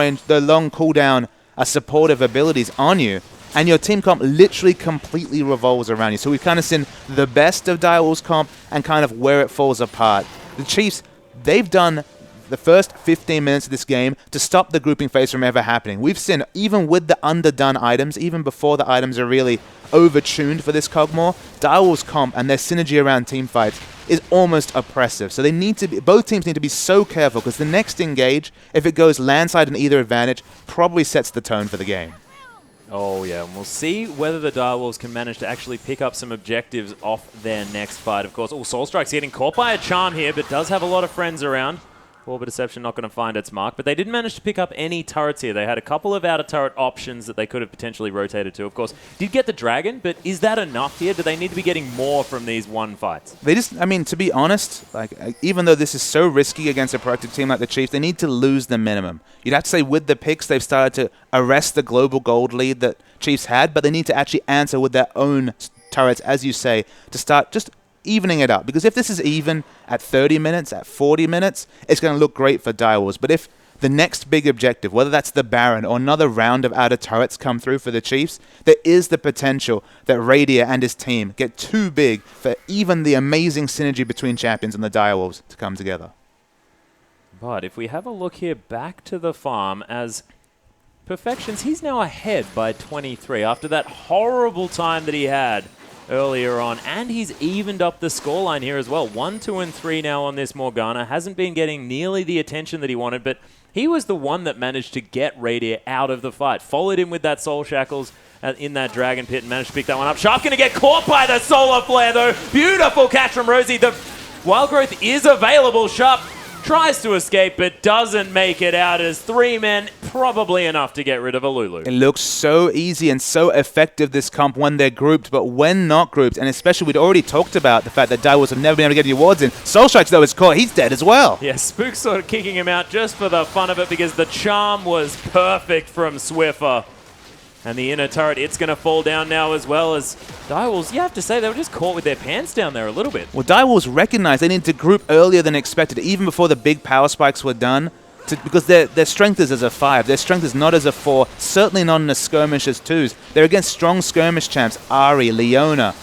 cooldown supportive abilities on you, and your team comp literally completely revolves around you. So we've kind of seen the best of Direwolves comp and kind of where it falls apart. The Chiefs, they've done the first 15 minutes of this game to stop the grouping phase from ever happening. We've seen, even with the underdone items, even before the items are really overtuned for this Kog'Maw, Direwolves comp and their synergy around team fights is almost oppressive. So they need to be, both teams need to be so careful, because the next engage, if it goes landside in either advantage, probably sets the tone for the game. Oh yeah, and we'll see whether the Direwolves can manage to actually pick up some objectives off their next fight, of course. Oh, Soul Strike's getting caught by a charm here, but does have a lot of friends around. Orbit Deception not going to find its mark, but they didn't manage to pick up any turrets here. They had a couple of outer turret options that they could have potentially rotated to. Of course, did get the Dragon, but is that enough here? Do they need to be getting more from these one fights? They just, I mean, to be honest, like, even though this is so risky against a proactive team like the Chiefs, they need to lose the minimum. You'd have to say with the picks, they've started to arrest the global gold lead that Chiefs had, but they need to actually answer with their own turrets, as you say, to start just evening it up. Because if this is even at 30 minutes, at 40 minutes, it's going to look great for Direwolves. But if the next big objective, whether that's the Baron or another round of outer turrets come through for the Chiefs, there is the potential that Radia and his team get too big for even the amazing synergy between champions and the Direwolves to come together. But if we have a look here back to the farm, as Perfections, he's now ahead by 23 after that horrible time that he had earlier on, and he's evened up the scoreline here as well. 1, 2, and 3 now on this Morgana. Hasn't been getting nearly the attention that he wanted, but he was the one that managed to get Radiant out of the fight. Followed him with that Soul Shackles in that Dragon Pit and managed to pick that one up. Sharp going to get caught by the Solar Flare, though. Beautiful catch from Rosie. The Wild Growth is available. Sharp tries to escape, but doesn't make it out, as 3 men, probably enough to get rid of a Lulu. It looks so easy and so effective, this comp, when they're grouped, but when not grouped, and especially we'd already talked about the fact that Direwolves have never been able to get the awards in. Soul Strikes, though, is caught. He's dead as well. Yeah, Spook's sort of kicking him out just for the fun of it, because the charm was perfect from Swiffer. And the inner turret, it's going to fall down now as well as Direwolves. You have to say, they were just caught with their pants down there a little bit. Well, Direwolves recognized they needed to group earlier than expected, even before the big power spikes were done, because their strength is as a 5. Their strength is not as a 4, certainly not in a skirmish as 2s. They're against strong skirmish champs, Ahri, Leona,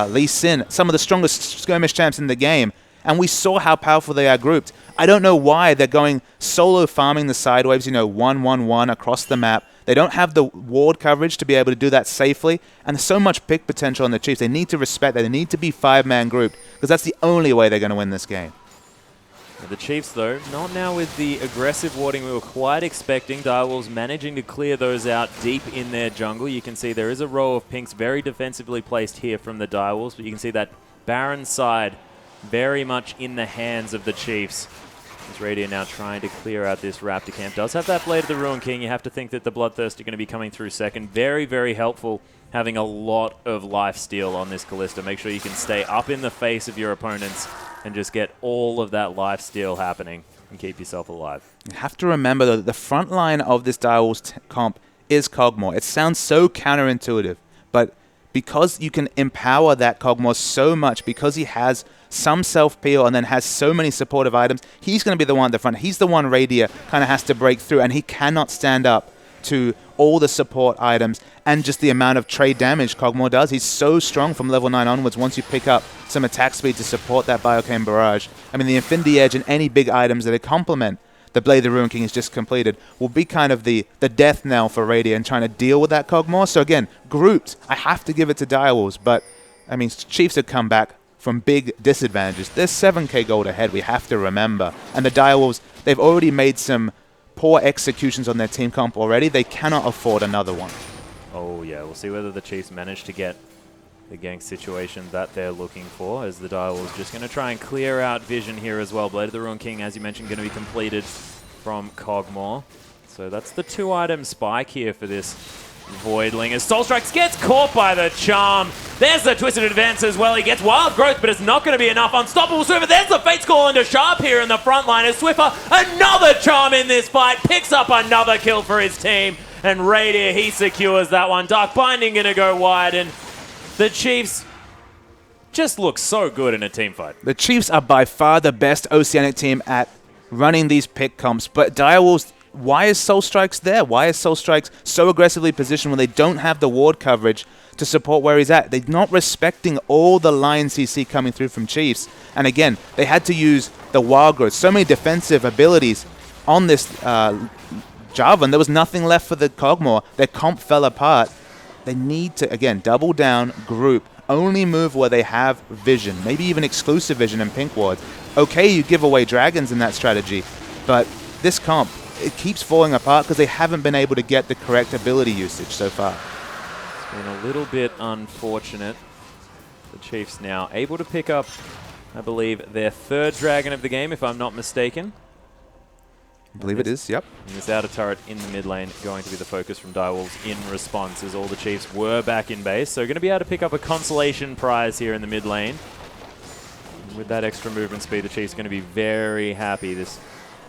Lee Sin, some of the strongest skirmish champs in the game. And we saw how powerful they are grouped. I don't know why they're going solo farming the side waves, 1-1-1 across the map. They don't have the ward coverage to be able to do that safely, and there's so much pick potential on the Chiefs. They need to respect that. They need to be 5-man grouped, because that's the only way they're going to win this game. The Chiefs, though, not now with the aggressive warding we were quite expecting. Direwolves managing to clear those out deep in their jungle. You can see there is a row of pinks very defensively placed here from the Direwolves, but you can see that Baron side very much in the hands of the Chiefs. As Radiant now trying to clear out this Raptor camp. Does have that Blade of the Ruin King. You have to think that the Bloodthirst are going to be coming through second. Very, very helpful having a lot of lifesteal on this Kalista. Make sure you can stay up in the face of your opponents and just get all of that lifesteal happening and keep yourself alive. You have to remember, though, that the front line of this Direwolves comp is Kog'Maw. It sounds so counterintuitive, but because you can empower that Kog'Maw so much, because he has some self-peel and then has so many supportive items, he's going to be the one at the front. He's the one Radia kind of has to break through, and he cannot stand up to all the support items and just the amount of trade damage Kog'Maw does. He's so strong from level 9 onwards once you pick up some attack speed to support that Biocane Barrage. I mean, the Infinity Edge and any big items that complement the Blade of the Ruin King is just completed will be kind of the death knell for Radia and trying to deal with that Kog'Maw. So again, grouped, I have to give it to Direwolves, but I mean, Chiefs have come back from big disadvantages. There's 7k gold ahead, we have to remember. And the Direwolves, they've already made some poor executions on their team comp already. They cannot afford another one. Oh yeah, we'll see whether the Chiefs manage to get the gank situation that they're looking for, as the Direwolves just going to try and clear out vision here as well. Blade of the Ruin King, as you mentioned, going to be completed from Kog'Maw. So that's the 2-item spike here for this Voidling, as Soul Strikes gets caught by the charm. There's the Twisted Advance as well. He gets Wild Growth, but it's not going to be enough. Unstoppable Swiffer. There's the Fate's Call into Sharp here in the front line as Swiffer, another charm in this fight, picks up another kill for his team. And Radiant, he secures that one. Dark Binding going to go wide, and the Chiefs just look so good in a team fight. The Chiefs are by far the best Oceanic team at running these pick comps, but Direwolves, why is Soul Strikes there? Why is Soul Strikes so aggressively positioned when they don't have the ward coverage to support where he's at? They're not respecting all the lines he see coming through from Chiefs. And again, they had to use the Wild Growth. So many defensive abilities on this Jarvan. There was nothing left for the Kog'Maw. Their comp fell apart. They need to, again, double down, group, only move where they have vision, maybe even exclusive vision and pink wards. Okay, you give away dragons in that strategy, but this comp, it keeps falling apart because they haven't been able to get the correct ability usage so far. It's been a little bit unfortunate. The Chiefs now able to pick up, I believe, their 3rd dragon of the game, if I'm not mistaken. I believe it is, yep. And this outer turret in the mid lane going to be the focus from Direwolves in response, as all the Chiefs were back in base. So going to be able to pick up a consolation prize here in the mid lane. And with that extra movement speed, the Chiefs are going to be very happy. This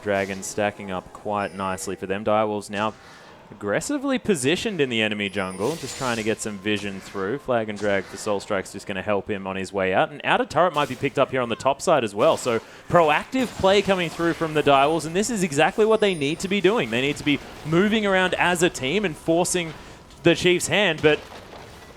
dragon stacking up quite nicely for them. Direwolves now aggressively positioned in the enemy jungle, just trying to get some vision through. Flag and drag for Soul Strike's just going to help him on his way out. And outer turret might be picked up here on the top side as well. So proactive play coming through from the Direwolves, and this is exactly what they need to be doing. They need to be moving around as a team and forcing the Chiefs' hand, but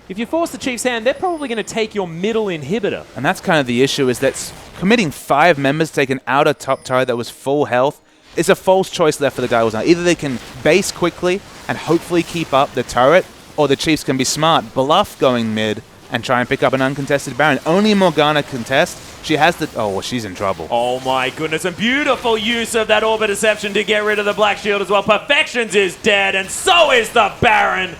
if you force the Chiefs' hand, they're probably going to take your middle inhibitor. And that's kind of the issue, is that committing 5 members to take an outer top turret that was full health is a false choice left for the Direwolves now. Either they can base quickly and hopefully keep up the turret, or the Chiefs can be smart, bluff going mid, and try and pick up an uncontested Baron. Only Morgana contest. She has the... Oh, well, she's in trouble. Oh my goodness, and beautiful use of that Orb of Deception to get rid of the Black Shield as well. Perfections is dead, and so is the Baron.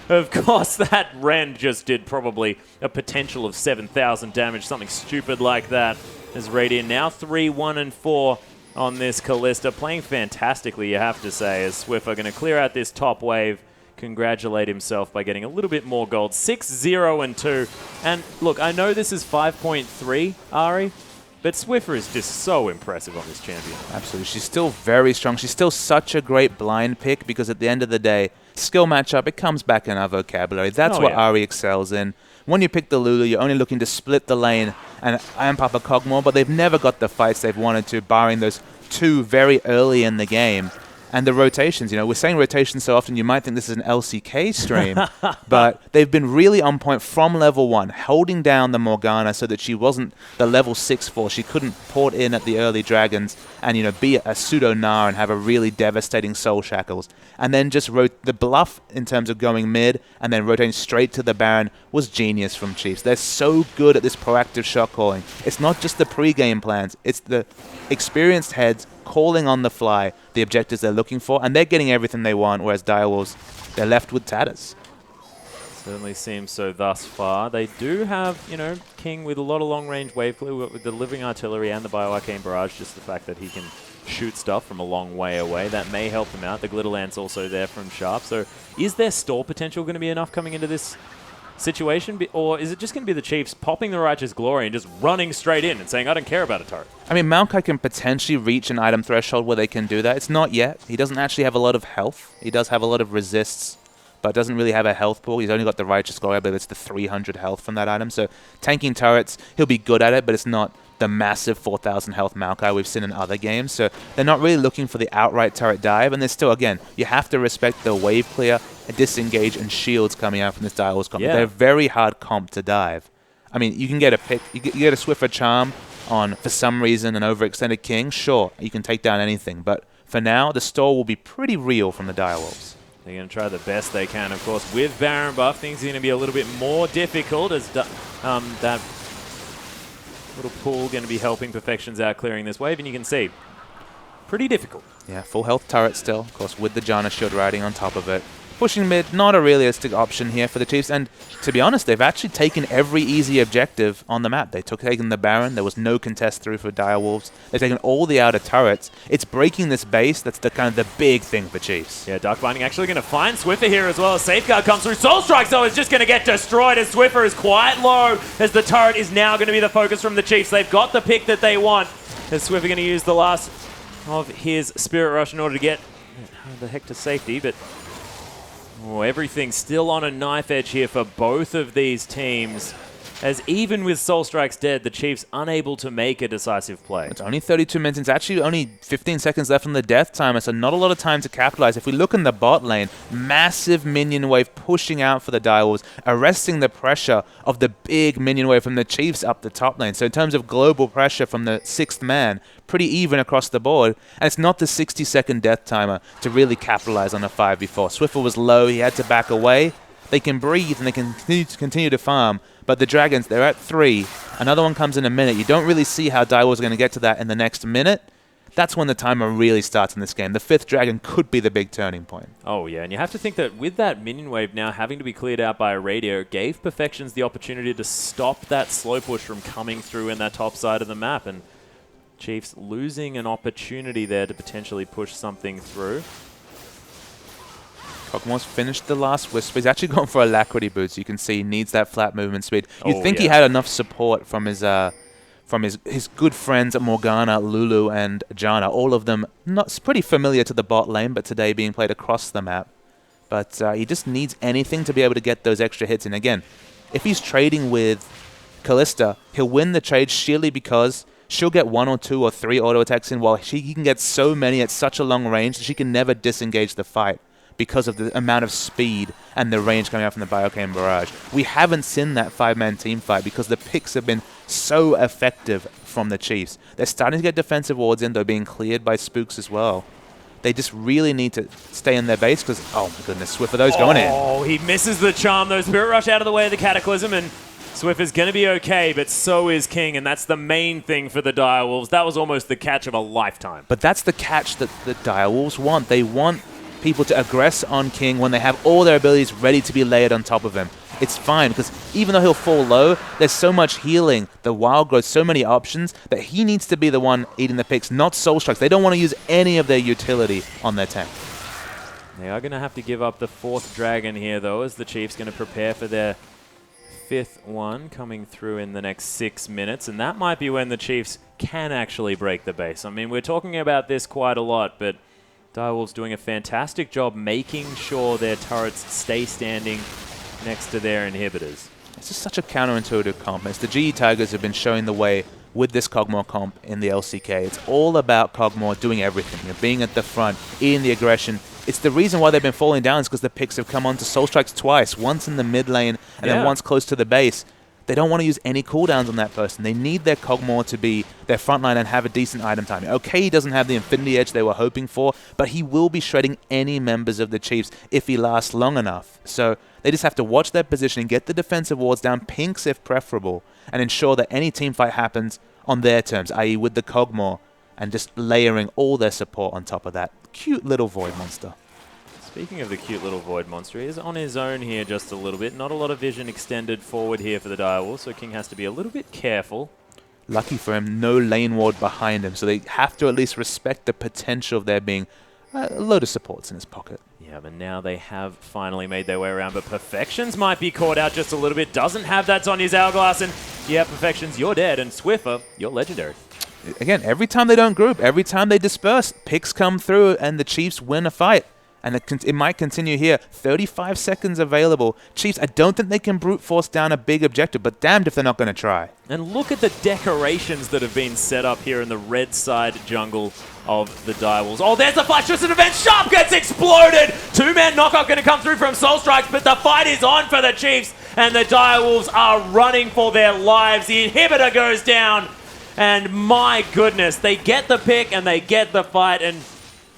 Of course, that Ren just did probably a potential of 7,000 damage, something stupid like that. As Radiant now 3-1-4 on this Kalista, playing fantastically, you have to say, as Swiffer going to clear out this top wave, congratulate himself by getting a little bit more gold. 6-0-2. And look, I know this is 5.3, Ari, but Swiffer is just so impressive on this champion. Absolutely. She's still very strong. She's still such a great blind pick, because at the end of the day, skill matchup, it comes back in our vocabulary. That's what Ari excels in. When you pick the Lulu, you're only looking to split the lane and amp up a Cogmore, but they've never got the fights they've wanted to, barring those 2 very early in the game. And the rotations, you know, we're saying rotations so often you might think this is an LCK stream, but they've been really on point from level 1, holding down the Morgana so that she wasn't the level 6 4. She couldn't port in at the early dragons and, you know, be a pseudo Gnar and have a really devastating soul shackles. And then just the bluff in terms of going mid and then rotating straight to the Baron was genius from Chiefs. They're so good at this proactive shot calling. It's not just the pre-game plans, it's the experienced heads calling on the fly the objectives they're looking for, and they're getting everything they want, whereas Direwolves, they're left with tatters. Certainly seems so thus far. They do have, you know, King with a lot of long-range wave clear with the living artillery and the bioarcane barrage, just the fact that he can shoot stuff from a long way away. That may help him out. The Glitterland's also there from Sharp. So is their stall potential going to be enough coming into this situation, or is it just going to be the Chiefs popping the Righteous Glory and just running straight in and saying, I don't care about a turret? I mean, Maokai can potentially reach an item threshold where they can do that. It's not yet. He doesn't actually have a lot of health. He does have a lot of resists, but doesn't really have a health pool. He's only got the Righteous Glory. I believe it's the 300 health from that item. So tanking turrets, he'll be good at it, but it's not the massive 4,000 health Maokai we've seen in other games. So they're not really looking for the outright turret dive, and there's still, again, you have to respect the wave clear, disengage, and shields coming out from this Direwolves comp. Yeah. They're a very hard comp to dive. I mean, you can get a pick, you get a Swiffer Charm on, for some reason, an overextended King. Sure, you can take down anything, but for now, the stall will be pretty real from the Direwolves. They're going to try the best they can, of course. With Baron buff, things are going to be a little bit more difficult as that little pool going to be helping Perfections out clearing this wave, and you can see, pretty difficult. Yeah, full health turret still, of course, with the Janna shield riding on top of it. Pushing mid, not a realistic option here for the Chiefs, and to be honest, they've actually taken every easy objective on the map. They've taken the Baron, there was no contest through for Direwolves. They've taken all the outer turrets. It's breaking this base, that's the kind of the big thing for Chiefs. Yeah, Dark Binding actually going to find Swiffer here as well. Safeguard comes through. Soul Strike, though, is just going to get destroyed as Swiffer is quite low, as the turret is now going to be the focus from the Chiefs. They've got the pick that they want, as Swiffer going to use the last of his Spirit Rush in order to get the heck to safety, but everything's still on a knife edge here for both of these teams, as even with Soul Strikes dead, the Chiefs unable to make a decisive play. It's only 32 minutes. It's actually only 15 seconds left on the death timer, so not a lot of time to capitalize. If we look in the bot lane, massive minion wave pushing out for the Direwolves, arresting the pressure of the big minion wave from the Chiefs up the top lane. So in terms of global pressure from the 6th man, pretty even across the board, and it's not the 60-second death timer to really capitalize on a 5v4. Swiffer was low, he had to back away. They can breathe and they can continue to farm, but the Dragons, they're at 3. Another one comes in a minute. You don't really see how Direwolves are going to get to that in the next minute. That's when the timer really starts in this game. The 5th Dragon could be the big turning point. Oh, yeah, and you have to think that with that minion wave now having to be cleared out by a radio, it gave Perfections the opportunity to stop that slow push from coming through in that top side of the map, and Chiefs losing an opportunity there to potentially push something through. Cogmore's finished the last Whisper. He's actually gone for Alacrity Boot, so you can see he needs that flat movement speed. You'd think he had enough support from his good friends at Morgana, Lulu, and Janna. All of them not pretty familiar to the bot lane, but today being played across the map. But he just needs anything to be able to get those extra hits in. Again, if he's trading with Kalista, he'll win the trade sheerly because she'll get 1 or 2 or 3 auto attacks in, while he can get so many at such a long range that she can never disengage the fight because of the amount of speed and the range coming out from the Biocane Barrage. We haven't seen that 5-man team fight because the picks have been so effective from the Chiefs. They're starting to get defensive wards in, though being cleared by Spooks as well. They just really need to stay in their base because, oh my goodness, Swiffer, those going in. Oh, he misses the charm though. Spirit Rush out of the way of the Cataclysm, and Swiffer's going to be okay, but so is King, and that's the main thing for the Direwolves. That was almost the catch of a lifetime. But that's the catch that the Direwolves want. They want people to aggress on King when they have all their abilities ready to be layered on top of him. It's fine, because even though he'll fall low, there's so much healing, the wild growth, so many options, that he needs to be the one eating the picks, not Soul Strikes. They don't want to use any of their utility on their tank. They are going to have to give up the 4th Dragon here, though, as the Chiefs going to prepare for their 5th one coming through in the next 6 minutes, and that might be when the Chiefs can actually break the base. I mean, we're talking about this quite a lot, but Direwolves doing a fantastic job making sure their turrets stay standing next to their inhibitors. It's just such a counterintuitive comp. As the GE Tigers have been showing the way with this Cogmore comp in the LCK. It's all about Cogmore doing everything, being at the front, in the aggression. It's the reason why they've been falling down is because the picks have come onto Soul Strikes twice, once in the mid lane and then once close to the base. They don't want to use any cooldowns on that person. They need their Cogmore to be their frontline and have a decent item timing. Okay, he doesn't have the Infinity Edge they were hoping for, but he will be shredding any members of the Chiefs if he lasts long enough. So they just have to watch their positioning, get the defensive wards down, pinks if preferable, and ensure that any team fight happens on their terms, i.e. with the Cogmore, and just layering all their support on top of that cute little Void monster. Speaking of the cute little Void monster, he is on his own here just a little bit. Not a lot of vision extended forward here for the Direwolves, so King has to be a little bit careful. Lucky for him, no lane ward behind him, so they have to at least respect the potential of there being a load of supports in his pocket. Yeah, but now they have finally made their way around, but Perfections might be caught out just a little bit. Doesn't have that Zhonya's Hourglass, and yeah, Perfections, you're dead, and Swiffer, you're legendary. Again, every time they don't group, every time they disperse, picks come through and the Chiefs win a fight. And it might continue here. 35 seconds available. Chiefs, I don't think they can brute force down a big objective, but damned if they're not going to try. And look at the decorations that have been set up here in the red side jungle of the Direwolves. Oh, there's the flash twisted event. Sharp gets exploded. Two-man knockout going to come through from Soul Strikes, but the fight is on for the Chiefs, and the Direwolves are running for their lives. The inhibitor goes down, and my goodness, they get the pick and they get the fight, and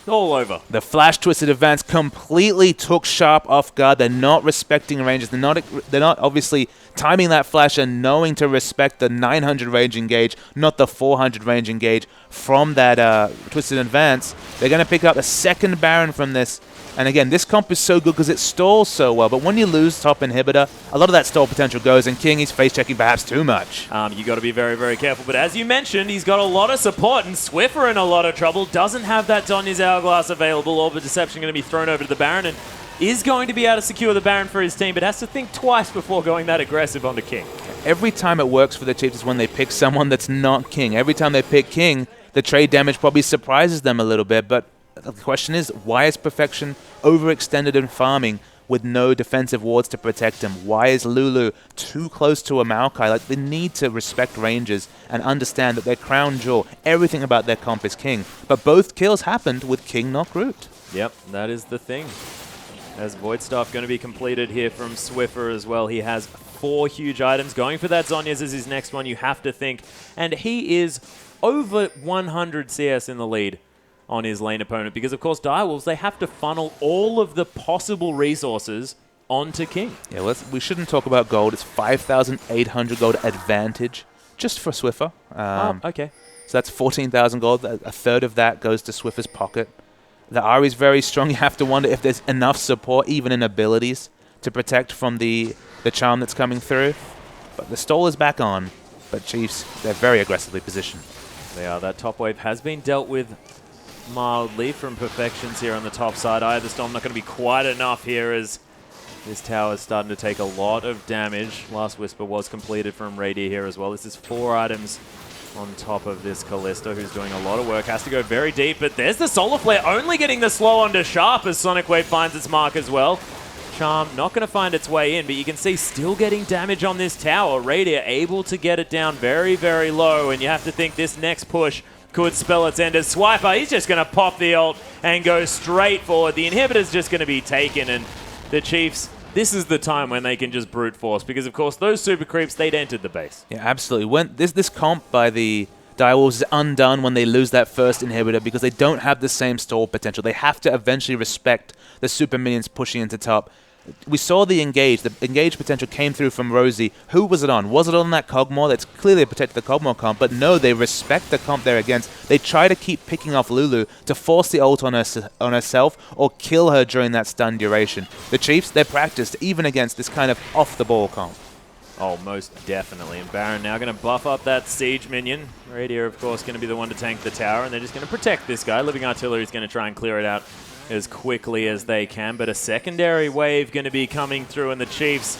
all over. The flash twisted advance completely took Sharp off guard. They're not respecting ranges. They're not obviously timing that flash and knowing to respect the 900 range engage, not the 400 range engage from that twisted advance. They're going to pick up a second Baron from this. And again, this comp is so good because it stalls so well. But when you lose top inhibitor, a lot of that stall potential goes, and King is face-checking perhaps too much. You got to be very, very careful. But as you mentioned, he's got a lot of support, and Swiffer in a lot of trouble. Doesn't have that Zhonya's Hourglass available. Orb of Deception going to be thrown over to the Baron, and is going to be able to secure the Baron for his team, but has to think twice before going that aggressive onto King. Every time it works for the Chiefs is when they pick someone that's not King. Every time they pick King, the trade damage probably surprises them a little bit, but the question is, why is Perfection overextended in farming with no defensive wards to protect him? Why is Lulu too close to a Maokai? Like, they need to respect ranges and understand that their crown jewel, everything about their comp is King. But both kills happened with King not grouped. Yep, that is the thing. As Void Staff going to be completed here from Swiffer as well. He has 4 huge items. Going for that Zhonya's is his next one, you have to think. And he is over 100 CS in the lead on his lane opponent, because of course Direwolves, they have to funnel all of the possible resources onto King. Yeah, we shouldn't talk about gold. It's 5,800 gold advantage just for Swiffer. Okay. So that's 14,000 gold. A third of that goes to Swiffer's pocket. The Ahri is very strong. You have to wonder if there's enough support, even in abilities, to protect from the charm that's coming through. But the stall is back on. But Chiefs, they're very aggressively positioned. They are. That top wave has been dealt with mildly from Perfections here on the top side. Eye of the Storm not going to be quite enough here, as this tower is starting to take a lot of damage. Last Whisper was completed from Radier here as well. This is 4 items on top of this Kalista, who's doing a lot of work. Has to go very deep, but there's the Solar Flare only getting the slow onto Sharp as Sonic Wave finds its mark as well. Charm not going to find its way in, but you can see still getting damage on this tower. Radier able to get it down very, very low, and you have to think this next push could spell its end. As Swiper, he's just going to pop the ult and go straight forward. The inhibitor's just going to be taken, and the Chiefs, this is the time when they can just brute force, because of course those super creeps, they'd entered the base. Yeah, absolutely. When this comp by the Direwolves is undone when they lose that first inhibitor, because they don't have the same stall potential. They have to eventually respect the super minions pushing into top. We saw the engage. The engage potential came through from Rosie. Who was it on? Was it on that Cogmore? That's clearly protected the Cogmore comp, but no, they respect the comp they're against. They try to keep picking off Lulu to force the ult on herself or kill her during that stun duration. The Chiefs, they're practiced even against this kind of off-the-ball comp. Oh, most definitely. And Baron now going to buff up that siege minion. Radier, of course, going to be the one to tank the tower, and they're just going to protect this guy. Living Artillery is going to try and clear it out as quickly as they can, but a secondary wave going to be coming through, and the Chiefs,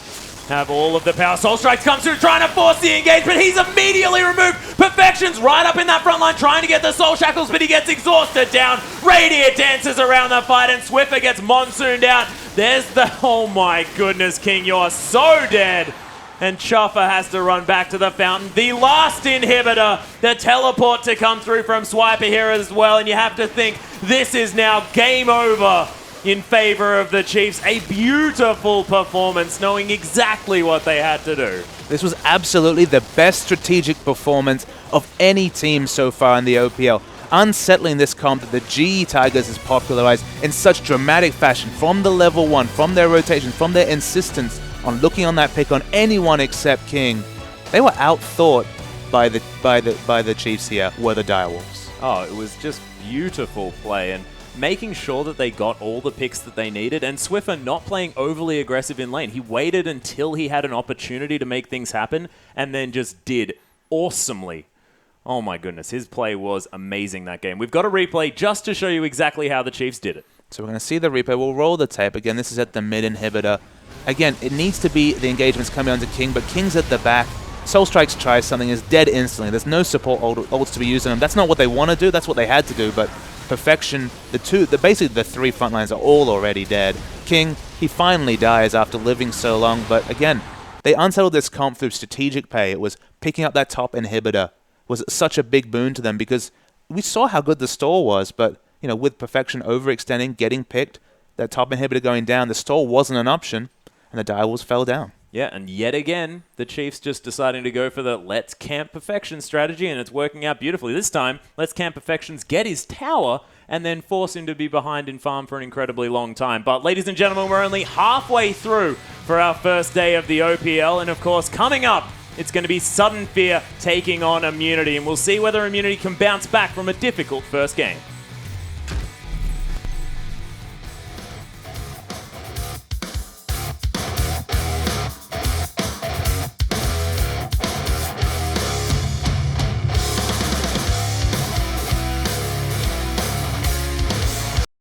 have all of the power. Soul Strikes comes through, trying to force the engagement. He's immediately removed. Perfection's right up in that front line, trying to get the Soul Shackles, but he gets exhausted down. Radiant dances around the fight, and Swiffer gets monsooned out. There's the... Oh my goodness, King, you're so dead. And Chuffer has to run back to the fountain. The last inhibitor, the teleport to come through from Swiper here as well. And you have to think this is now game over in favor of the Chiefs. A beautiful performance, knowing exactly what they had to do. This was absolutely the best strategic performance of any team so far in the OPL. Unsettling this comp that the GE Tigers has popularized in such dramatic fashion from the level 1, from their rotation, from their insistence on looking on that pick on anyone except King. They were outthought by the Chiefs here, were the Direwolves. Oh, it was just beautiful play, and making sure that they got all the picks that they needed, and Swiffer not playing overly aggressive in lane. He waited until he had an opportunity to make things happen, and then just did awesomely. Oh my goodness, his play was amazing that game. We've got a replay just to show you exactly how the Chiefs did it. So we're going to see the replay. We'll roll the tape. Again, this is at the mid inhibitor. Again, it needs to be the engagements coming onto King, but King's at the back. Soul Strikes tries something, is dead instantly. There's no support ults to be used on him. That's not what they want to do. That's what they had to do, but Perfection, basically the three front lines are all already dead. King, he finally dies after living so long, but again, they unsettled this comp through strategic play. It was picking up that top inhibitor was such a big boon to them because we saw how good the stall was, but you know, with Perfection overextending, getting picked, that top inhibitor going down, the stall wasn't an option, and the Direwolves fell down. Yeah, and yet again, the Chiefs just deciding to go for the Let's Camp Perfection strategy, and it's working out beautifully. This time, Let's Camp Perfections get his tower and then force him to be behind in farm for an incredibly long time. But ladies and gentlemen, we're only halfway through for our first day of the OPL, and of course, coming up, it's going to be Sudden Fear taking on Immunity, and we'll see whether Immunity can bounce back from a difficult first game.